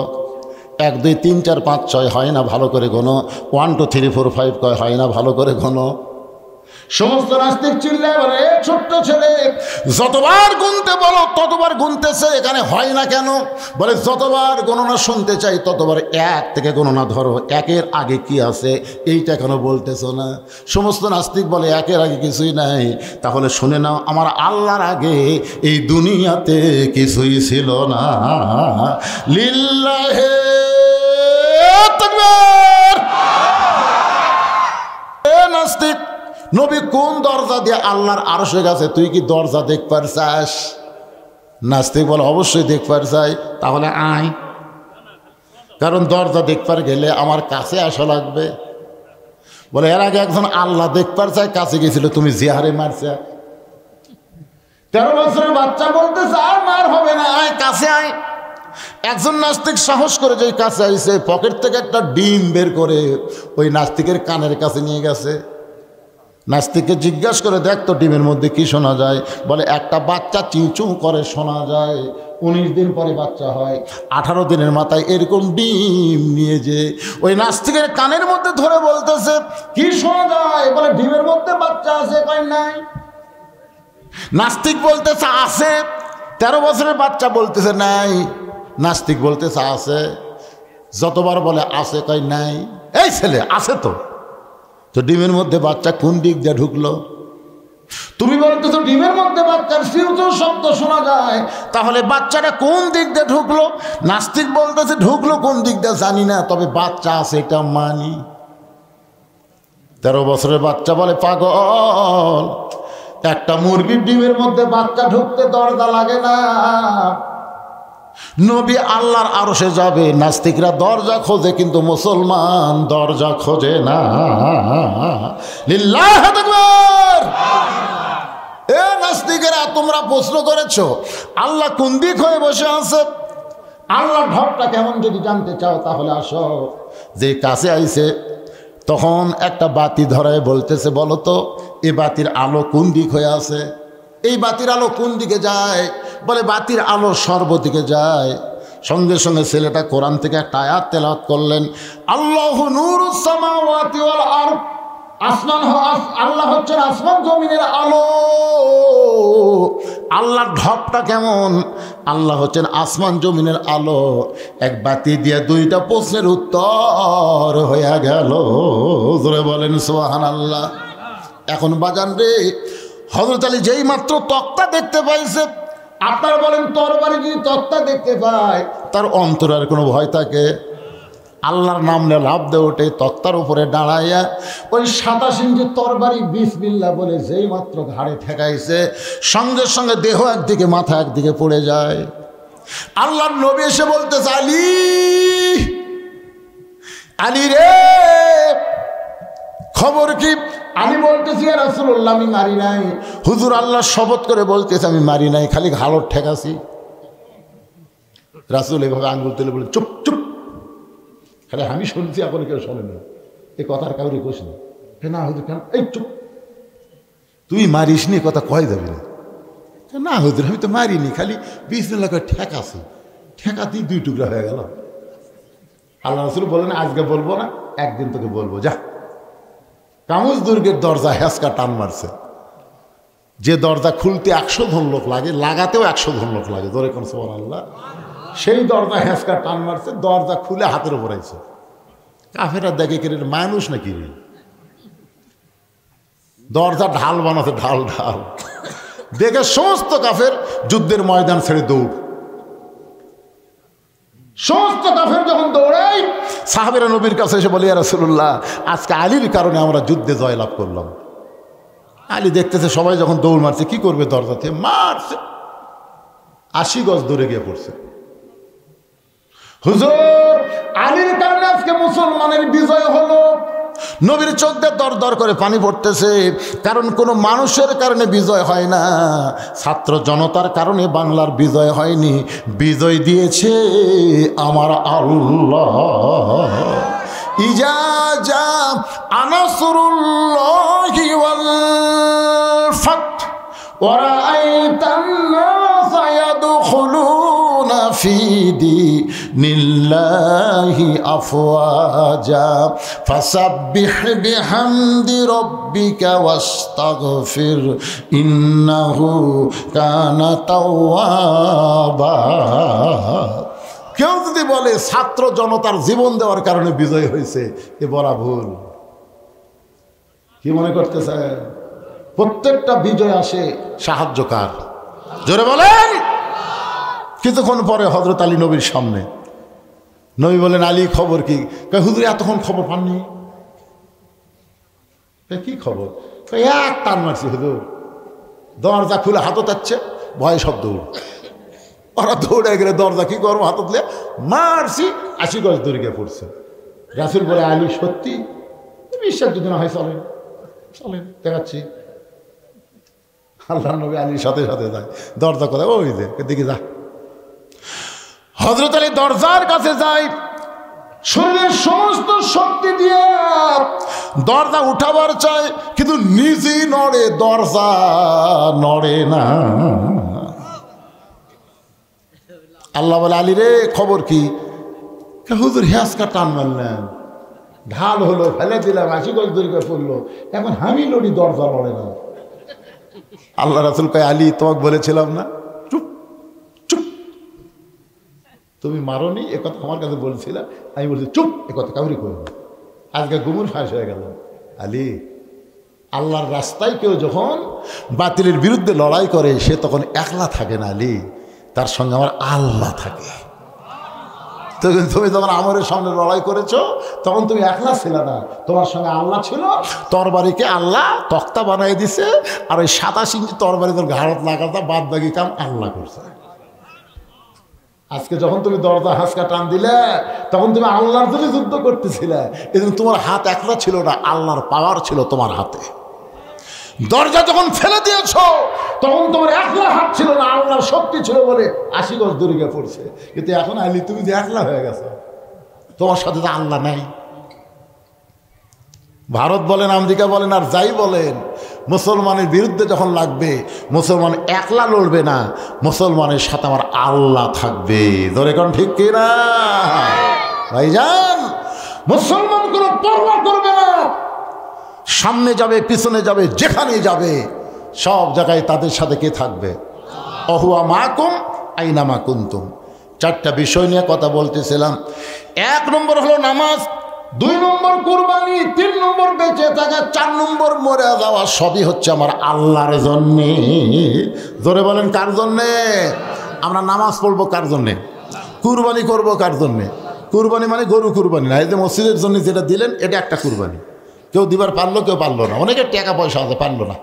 1 2 3 4 5 6 হয় না, ভালো করে গোনো। 1 2 3 4 5 কয় হয় না, ভালো করে গোনো। সমস্ত নাস্তিক চিল্লায় বলে, ছোট্ট ছেলে যতবার গুনতে বলো ততবার গুনতেছে, এখানে হয় না কেন? বলে যতবার গণনা শুনতে চাই ততবার 1 থেকে গণনা ধরো, 1-এর আগে কি আছে এইটা কেন বলতেছো না? সমস্ত নাস্তিক বলে 1-এর আগে কিছুই নাই। তাহলে শুনে নাও, আমার আল্লাহর আগে এই দুনিয়াতে কিছুই ছিল না। লিল্লাহে তাকবীর। এ নাস্তিক, নবী কোন দরজা দিয়ে আল্লাহর আরশের কাছে? তুই কি দরজা দেখবার চাস? নাস্তিক বলে অবশ্যই দেখবার চাই। তাহলে আয়, কারণ দরজা দেখবার গেলে আমার কাছে আসা লাগবে। বলে এর আগে একজন আল্লাহ দেখবার চাই, কাছে গেছিল, তুমি জিহারে মারছে। 13 বছরের বাচ্চা বলতেছে আর মার হবে না, আয় কাছে আয়। একজন নাস্তিক সাহস করে যে কাছে আইছে, পকেট থেকে একটা ডিম বের করে ওই নাস্তিকের কানের কাছে নিয়ে গেছে। নাস্তিককে জিজ্ঞাসা করে, দেখ তো ডিমের মধ্যে কি শোনা যায়? বলে একটা বাচ্চা চিঁচু করে শোনা যায়। 19 দিন পরে বাচ্চা হয়, 18 দিনের মাথায় এরকম ডিম নিয়ে যে ওই নাস্তিকের কানের মধ্যে ধরে বলতেছে কি শোনা যায়? বলে ডিমের মধ্যে বাচ্চা আছে। কয় নাই। নাস্তিক বলতেছে আছে। 13 বছরের বাচ্চা বলতেছে নাই। নাস্তিক বলতেছে আছে। যতবার বলে আছে, কয় নাই। এই ছেলে আছে তো, তো ডিমের মধ্যে বাচ্চা কোন দিক দিয়ে ঢুকলো? তুমি বলতেছো ডিমের মধ্যে বাচ্চার সিউচুর শব্দ শোনা যায়, তাহলে বাচ্চাটা কোন দিক দিয়ে ঢুকলো? নাস্তিক বলতেছে ঢুকলো কোন দিক দিয়ে জানি না, তবে বাচ্চা আছে এটা মানি। 13 বছরের বাচ্চা বলে পাগল, একটা মুরগির ডিমের মধ্যে বাচ্চা ঢুকতে দরজা লাগে না। নবী আল্লাহর আরশে যাবে, নাস্তিকরা দরজা খোঁজে, কিন্তু মুসলমান দরজা খোঁজে না। লিল্লাহি তাকবীর। এ নাস্তিকেরা, তোমরা প্রশ্ন করেছো আল্লাহ কোন দিক হয়ে বসে আছে? আল্লাহর ঢপটা কেমন যদি জানতে চাও তাহলে আসো। যে কাছে আইছে তখন একটা বাতি ধরায় বলতেছে, বলো তো এই বাতির আলো কোন দিক হয়ে আছে? এই বাতির আলো কোন দিকে যায়? বলে বাতির আলো সর্বদিকে যায়। সঙ্গে সঙ্গে ছেলেটা কোরআন থেকে একটা আয়াত তেলাওয়াত করলেন, আল্লাহু নূরুস সামাওয়াতি ওয়াল আরদ। আসমান, আল্লাহ হচ্ছেন আসমান জমিনের আলো। আল্লাহর ঢপটা কেমন? আল্লাহ হচ্ছেন আসমান জমিনের আলো। এক বাতি দিয়ে 2টা প্রশ্নের উত্তর হয়ে গেল। জোরে বলেন সুবহানাল্লাহ। এখন বাজান রে, হযরত আলী যেই মাত্র তক্তা দেখতে পাইছে, আপনারা বলেন তরবারি যদি তক্তা দেখতে পায় তার অন্তরে আর কোনো ভয় থাকে? আল্লাহর নাম নিয়ে লাফ দিয়ে ওঠে, তক্তার উপরে দাঁড়াইয়া ওই 27 ইঞ্চি তরবারি বিসমিল্লাহ বলে যেই মাত্র ঘাড়ে ঠেকাইছে, সঙ্গে সঙ্গে দেহ একদিকে মাথা একদিকে পড়ে যায়। আল্লাহর নবী এসে বলতেছে, আলী, আলী রে, খবর কি? আমি বলতেছি, ইয়া রাসূলুল্লাহ, আমি মারি নাই। হুজুর আল্লাহ শপথ করে বলতেছে আমি মারি নাই, খালি ঘাড় ঠেকাছি। রাসূল এভাবে আঙ্গুল তুলে বলে, চুপ চুপ, খালি আমি শুনছি, এখন কেউ শোনে না, এই কথার কাউরে কোষ না। না হুজুর, কেন? এই চুপ, তুই মারিস নি, কথা কয় যাবি না। না হুজুর, আমি তো মারিনি, খালি বিসমিল্লাহ করে ঠেকাছি, ঠেকাতেই 2 টুকরা হয়ে গেল। আল্লাহ রাসূল বলেন, আজকে বলবো না, একদিন তোকে বলবো, যা। কামুজ দুর্গের দরজা হ্যাঁচকা টান মারছে, যে দরজা খুলতে 100 জন লোক লাগে, লাগাতেও 100 জন লোক লাগে, ধরে কোন সুবহানাল্লাহ। সেই দরজা হ্যাঁচকা টান মারছে, দরজা খুলে হাতের উপর আইছে। কাফেররা দেখে কে মানুষ নাকি রে, দরজা ঢাল বানাতে, ঢাল ঢাল দেখে সমস্ত কাফের যুদ্ধের ময়দান ছেড়ে দৌড়। সমস্ত কাফের যখন দৌড়াই, সাহাবেরা নবীর কাছে এসে বলে, ইয়া রাসূলুল্লাহ, আজকে আলীর কারণে আমরা যুদ্ধে জয়লাভ করলাম। আলী দেখতেছে সবাই যখন দৌড় মারছে, কি করবে, দরজা থেকে মারছে, 80 গজ দূরে গিয়ে পড়ছে। হুজুর, আলীর কারণে আজকে মুসলমানের বিজয় হলো। নবীর চোখ দিয়ে দর দর করে পানি পড়তেছে, কারণ কোনো মানুষের কারণে বিজয় হয় না, ছাত্র জনতার কারণে বাংলার বিজয় হয়নি, বিজয় দিয়েছে আমার আল্লাহ। ইজা জা আনাসরুল্লাহি ওয়াল ফাত ওয়া রাআইতান নাসা ইয়াদখুলুনা ফি দীনিল্লাহি আফওয়াজা ফাসাব্বিহ বিহামদি রাব্বিকা ওয়াস্তাগফির ইন্নাহু কানা তাওয়াবা। কেউ যদি বলে ছাত্র জনতার জীবন দেওয়ার কারণে বিজয় হয়েছে, এ বলা ভুল। কি মনে করতেছে? প্রত্যেকটা বিজয় আসে সাহায্যকার, জোরে বলেন। কিছুক্ষণ পরে হযরত আলী নবীর সামনে, নবী বলেন, আলী খবর কি? হুজুর এতক্ষণ খবর পাননি? কি খবর? এক টান মারছি হুজুর, দরজা খুলে হাতও তাচ্ছে, ভয়ে সব দৌড়। ওরা দৌড়ে গেলে দরজা কি করবো, হাত তুলে মারছি, 80 গজ দূরে গিয়ে পড়ছে। রাসূল বলে, আলী সত্যি? বিশ্বাস যদি না হয় চলেন, চলেন দেখাচ্ছি। আল্লাহ নবী আলীর সাথে সাথে যায়, দরজা কোথায়, ওই যে দিকে যা। হযরত আলী দরজার কাছে যায়, শরীরের সমস্ত শক্তি দিয়ে দরজা উঠাবার চায়, কিন্তু নিজেই নড়ে, দরজা নড়ে না। আল্লাহ বলে, আলী রে খবর কি? হুজুর হ্যাঁচকা টান মারলেন, ঢাল হলো, ফেলে দিলাম, 80 গজ দূরে পড়লো, এখন আমি লড়ি, দরজা লড়ে না। আল্লাহ রাসূল কয়, আলী তোমাকে বলেছিলাম না, চুপ চুপ, তুমি মারোনি, এ কথা আমার কাছে বলছিলা, আমি বলছি চুপ, এ কথা কাউরি করবো। আজকে গুমুর ফাঁস হয়ে গেল। আলী, আল্লাহর রাস্তায় কেউ যখন বাতিলের বিরুদ্ধে লড়াই করে, সে তখন একলা থাকে না আলী, তার সঙ্গে আমার আল্লাহ থাকে। তুমি যখন আমরের সামনে লড়াই করেছো, তখন তুমি একলা ছিল না, তোমার সঙ্গে আল্লাহ ছিল। তরবারিকে আল্লাহ তক্তা বানাই দিছে, আর ওই 27 ইঞ্চি তরবারি তোর ঘাড়ত লাগাতা, বাদ বাকি কাম আল্লাহ করছে। আজকে যখন তুমি দরজা হাঁচকা টান দিলে, তখন তুমি আল্লাহর জন্য যুদ্ধ করতেছিলে, এজন্য তোমার হাত একলা ছিল না, আল্লাহর পাওয়ার ছিল তোমার হাতে। দরজা যখন ফেলে দিয়েছ, তখন তোমার একলা হাত ছিল না, আল্লাহর শক্তি ছিল বলে 80 গজ দূরে গিয়ে পড়ছে। কিন্তু এখন আলী তুমি যে একলা হয়ে গেছো, তোমার সাথে তো আল্লাহ নাই। ভারত বলেন, আমেরিকা বলেন, আর যাই বলেন, মুসলমানের বিরুদ্ধে যখন লাগবে, মুসলমান একলা লড়বে না, মুসলমানের সাথে আমার আল্লাহ থাকবে। ধরে কোন ঠিক কিনা ভাইজান? মুসলমান কোনো পরোয়া করবে না, সামনে যাবে, পিছনে যাবে, যেখানে যাবে, সব জায়গায় তাদের সাথে কে থাকবে? অহুয়া মাকুম আইনামা কুনতুম। 4টা বিষয় নিয়ে কথা বলতেছিলাম। 1 নম্বর হলো নামাজ। 2 নম্বর কুরবানি, 3 নম্বর বেঁচে থাকা, 4 নম্বর মরে যাওয়া, সবই হচ্ছে আমার আল্লাহর জন্যে। জোরে বলেন কার জন্যে? আমরা নামাজ পড়বো কার জন্যে? কুরবানি করবো কার জন্যে? কুরবানি মানে গরু কুরবানি না, এই যে মসজিদের জন্য যেটা দিলেন এটা একটা কুরবানি। কেউ দিবার পারলো, কেউ পারলো না, অনেকের টাকা পয়সা আছে পারলো না,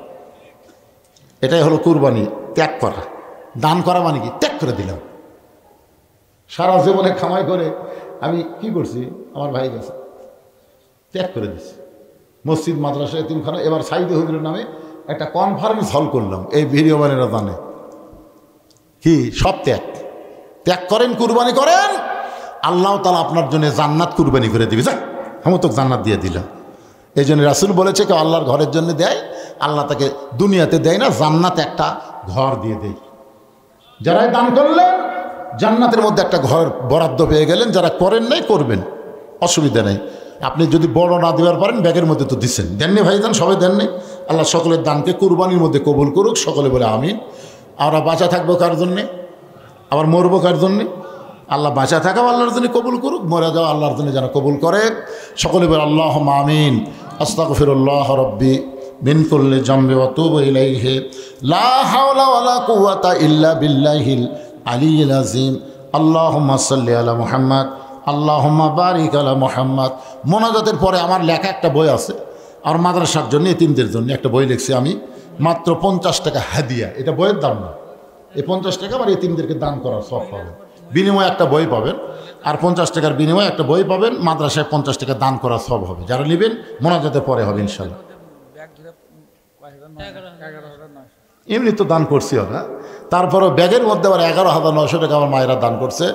এটাই হলো কুরবানি। ত্যাগ করা, দান করা মানে কি? ত্যাগ করে দিলাম। সারা জীবনে কামাই করে আমি কি করছি? আমার ভাই গেছে, ত্যাগ করে দিচ্ছি। মসজিদ, মাদ্রাসা, এতিমখানা, এবার সাইদে হুজুরের নামে একটা কনফারেন্স হল করলাম, এই ভিডিও বানেরা জানে কি সব ত্যাগ। ত্যাগ করেন, কুরবানি করেন, আল্লাহ তাআলা আপনার জন্য জান্নাত কুরবানি করে দিবে। যা, আমি তো জান্নাত দিয়ে দিলাম। এই জন্য রাসূল বলেছে কেউ আল্লাহর ঘরের জন্য দেয়, আল্লাহ তাকে দুনিয়াতে দেয় না, জান্নাতে একটা ঘর দিয়ে দেয়। যারাই দান করলেন জান্নাতের মধ্যে একটা ঘর বরাদ্দ পেয়ে গেলেন, যারা করেন নাই করবেন, অসুবিধা নেই। আপনি যদি বড় না দেওয়ার পারেন, ব্যাগের মধ্যে তো দিচ্ছেন, দেননি ভাইজান, সবাই দেননি। আল্লাহ সকলের দানকে কুরবানির মধ্যে কবুল করুক, সকলে বলে আমিন। আমরা বাঁচা থাকবো কার জন্যে? আবার মরবো কার জন্যে? আল্লাহ বাঁচা থাকাও আল্লাহর জন্য কবুল করুক, মরে যাওয়া আল্লাহর জন্য যেন কবুল করে। সকলে বলে আল্লাহুম্মা আমিন। আস্তাগফিরুল্লাহ রাব্বি মিন কুল্লি যামবি ওয়া আতুবু ইলাইহি লা হাওলা ওয়ালা কুওয়াতা ইল্লা বিল্লাহিল আলিয়্যিল আযীম। আল্লাহুম্মা সাল্লি আলা মুহাম্মদ, আল্লাহুম্মা বারিক আলা মুহাম্মদ। মোনাজাতের পরে আমার লেখা একটা বই আছে, আর মাদ্রাসার জন্য, এতিমদের জন্য একটা বই লিখছি আমি, মাত্র 50 টাকা হাদিয়া। এটা বইয়ের দাম না, এই 50 টাকা আমার এতিমদেরকে দান করার সব পাবেন, বিনিময়ে একটা বই পাবেন, আর 50 টাকার বিনিময়ে একটা বই পাবেন। মাদ্রাসায় 50 টাকা দান করার সব হবে, যারা নেবেন মোনাজাতের পরে হবে ইনশাল্লাহ। এমনি তো দান করছি ওরা, তারপরও ব্যাগের মধ্যে আবার 11,900 টাকা আমার মায়েরা দান করছে।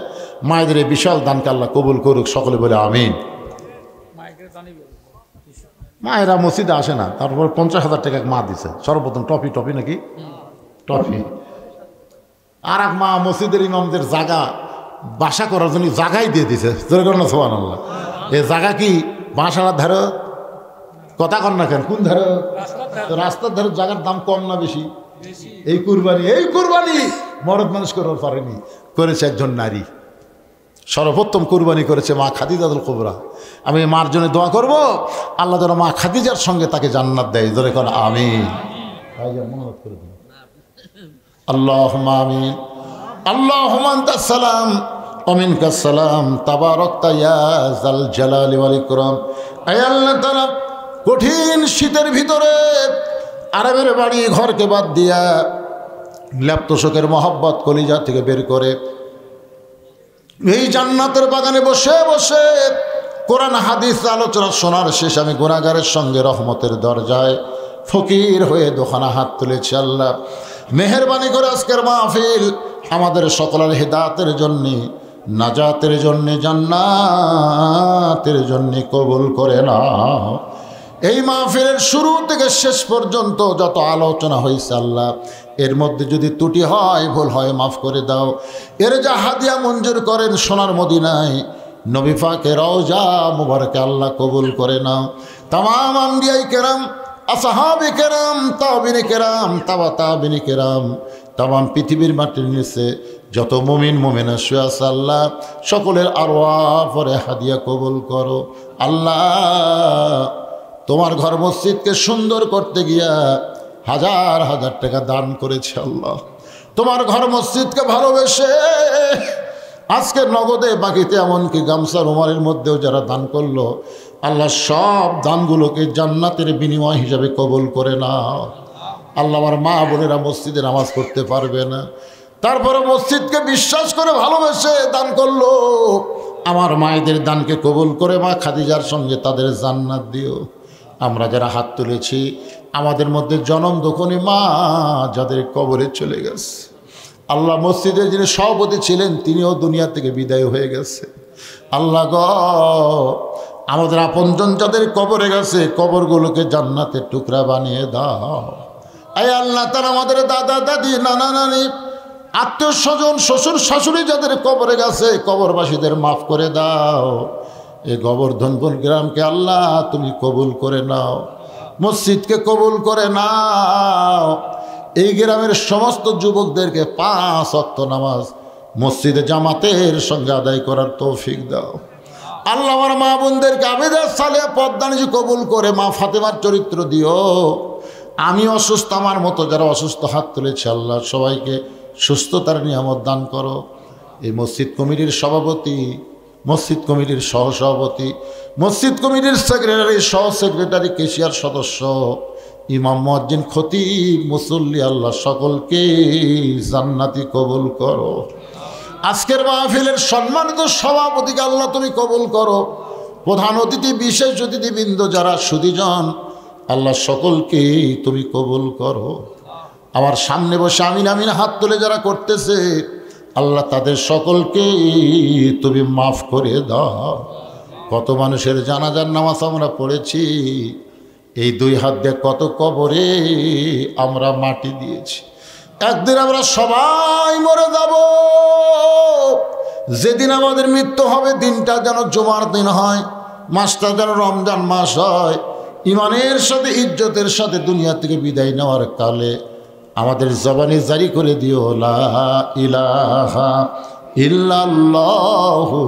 মায়েদের এই বিশাল দানকে আল্লাহ কবুল করুক, সকলে বলে আমিন। মায়েরা মসজিদে আসে না, তারপর 50,000 টাকা মা দিছে সর্বপ্রথম। টপি নাকি টপি। আর এক মা মসজিদের ইমামদের জায়গা বাসা করার জন্য জায়গাই দিয়ে দিছে। সুবহানাল্লাহ। এই জায়গা কি বাসার ধারে? কথা কন না কেন? কোন ধারে? রাস্তার ধারে জায়গার দাম কম না বেশি? এই কুরবানি মরদ মানুষ করার পারেনি, করেছে একজন নারী। সর্বোত্তম কুরবানি করেছে মা খাদিজাতুল কুবরা। আমি মার জন্য দোয়া করব, আল্লাহ যেন মা খাদিজার সঙ্গে তাকে জান্নাত দেয়। ধরে কোন আমিন। আল্লাহুম্মা আমিন। আল্লাহুম্মা আনতাস সালাম ওয়া মিনকাস সালাম, তাবারাকতা ইয়া যাল জালালি ওয়াল ইকরাম। আয় আল্লাহ তাআলা, কঠিন শীতের ভিতরে আরামের বাড়ি ঘরকে বাদ দিয়া ল্যাপ্তশোকের মহব্বত কলিজা থেকে বের করে এই জান্নাতের বাগানে বসে বসে কোরআন হাদিস আলোচনা শোনার শেষ আমি গুনাহগারের সঙ্গে রহমতের দরজায় ফকির হয়ে দোকানা হাত তুলেছি। আল্লাহ মেহেরবানি করে আজকের মাহফিল আমাদের সকলের হিদায়াতের জন্যে, নাজাতের জন্যে, জান্নাতের জন্যে কবুল করে নাও। এই মাহফিলের শুরু থেকে শেষ পর্যন্ত যত আলোচনা হয়েছে আল্লাহ, এর মধ্যে যদি ত্রুটি হয়, ভুল হয়, মাফ করে দাও। এর যা হাদিয়া মঞ্জুর করেন সোনার মদিনায় নবী পাকের রওজা মুবারকে আল্লাহ কবুল করে নাও। তামাম আম্বিয়ায়ে কেরাম, আসহাবে কেরাম, তাবিঈনে কেরাম, তাবিঈনে কেরাম, তামাম পৃথিবীর মাটির নিচে যত মুমিন মুমিনা শুয়ে আছে আল্লাহ, সকলের আরওয়াহ পরে হাদিয়া কবুল করো। আল্লাহ তোমার ঘর মসজিদকে সুন্দর করতে গিয়া হাজার হাজার টাকা দান করেছে আল্লাহ। তোমার ঘর মসজিদকে ভালোবেসে আজকে নগদে, বাকিতে, এমনকি গামছা রুমালের মধ্যেও যারা দান করলো আল্লাহ, সব দানগুলোকে জান্নাতের বিনিময় হিসাবে কবুল করে নাও। আল্লাহ আমার মা বোনেরা মসজিদে নামাজ পড়তে পারবে না, তারপরে মসজিদকে বিশ্বাস করে ভালোবেসে দান করলো। আমার মায়েদের দানকে কবুল করে মা খাদিজার সঙ্গে তাদের জান্নাত দিও। আমরা যারা হাত তুলেছি আমাদের মধ্যে জনম দোকনি মা যাদের কবরে চলে গেছে আল্লাহ, মসজিদের যিনি সভাপতি ছিলেন তিনিও দুনিয়া থেকে বিদায় হয়ে গেছে আল্লাহ গো। আমাদের আপনজন যাদের কবরে গেছে কবরগুলোকে জান্নাতের টুকরা বানিয়ে দাও। আয় আল্লাহ, তারা আমাদের দাদা দাদি, নানা নানি, আত্মীয় স্বজন, শ্বশুর শাশুড়ি যাদের কবরে গেছে কবরবাসীদের মাফ করে দাও। এই গোবর্ধনপুর গ্রামকে আল্লাহ তুমি কবুল করে নাও, মসজিদকে কবুল করে নাও। এই গ্রামের সমস্ত যুবকদেরকে 5 ওয়াক্ত নামাজ মসজিদে জামাতের সঙ্গে আদায় করার তৌফিক দাও। আল্লাহ আমার মা বোনদেরকে আবেদার সালে পদ্মানিজি কবুল করে মা ফাতেমার চরিত্র দিও। আমি অসুস্থ, আমার মতো যারা অসুস্থ হাত তুলেছে আল্লাহ সবাইকে সুস্থতার নিয়ামত দান করো। এই মসজিদ কমিটির সভাপতি, মসজিদ কমিটির সহসভাপতি, মসজিদ কমিটির সেক্রেটারি, সহ সেক্রেটারি, কেশিয়ার সদস্য, ইমাম, মুয়াজ্জিন, খতিব, মুসল্লি, আল্লাহ সকলকে জান্নাতি কবুল করো। আজকের মাহফিলের সম্মানিত সভাপতিকে আল্লাহ তুমি কবুল করো। প্রধান অতিথি, বিশেষ অতিথিবৃন্দ যারা সুধীজন, আল্লাহ সকলকে তুমি কবুল করো। আমার সামনে বসে আমিন আমিন হাত তুলে যারা করতেছে আল্লাহ তাদের সকলকে তুমি মাফ করে দাও। কত মানুষের জানাজার নামাজ আমরা পড়েছি, এই দুই হাত দিয়ে কত কবরে আমরা মাটি দিয়েছি। একদিন আমরা সবাই মরে যাব। যেদিন আমাদের মৃত্যু হবে দিনটা যেন জুমার দিন হয়, মাসটা যেন রমজান মাস হয়। ইমানের সাথে ইজ্জতের সাথে দুনিয়া থেকে বিদায় নেওয়ার কালে আমাদের জবানে জারি করে দিও লা ইলাহা ইল্লাল্লাহু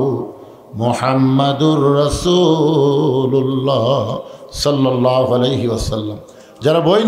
মুহাম্মাদুর রাসূলুল্লাহ সাল্লাল্লাহু আলাইহি ওয়াসাল্লাম। যারা বই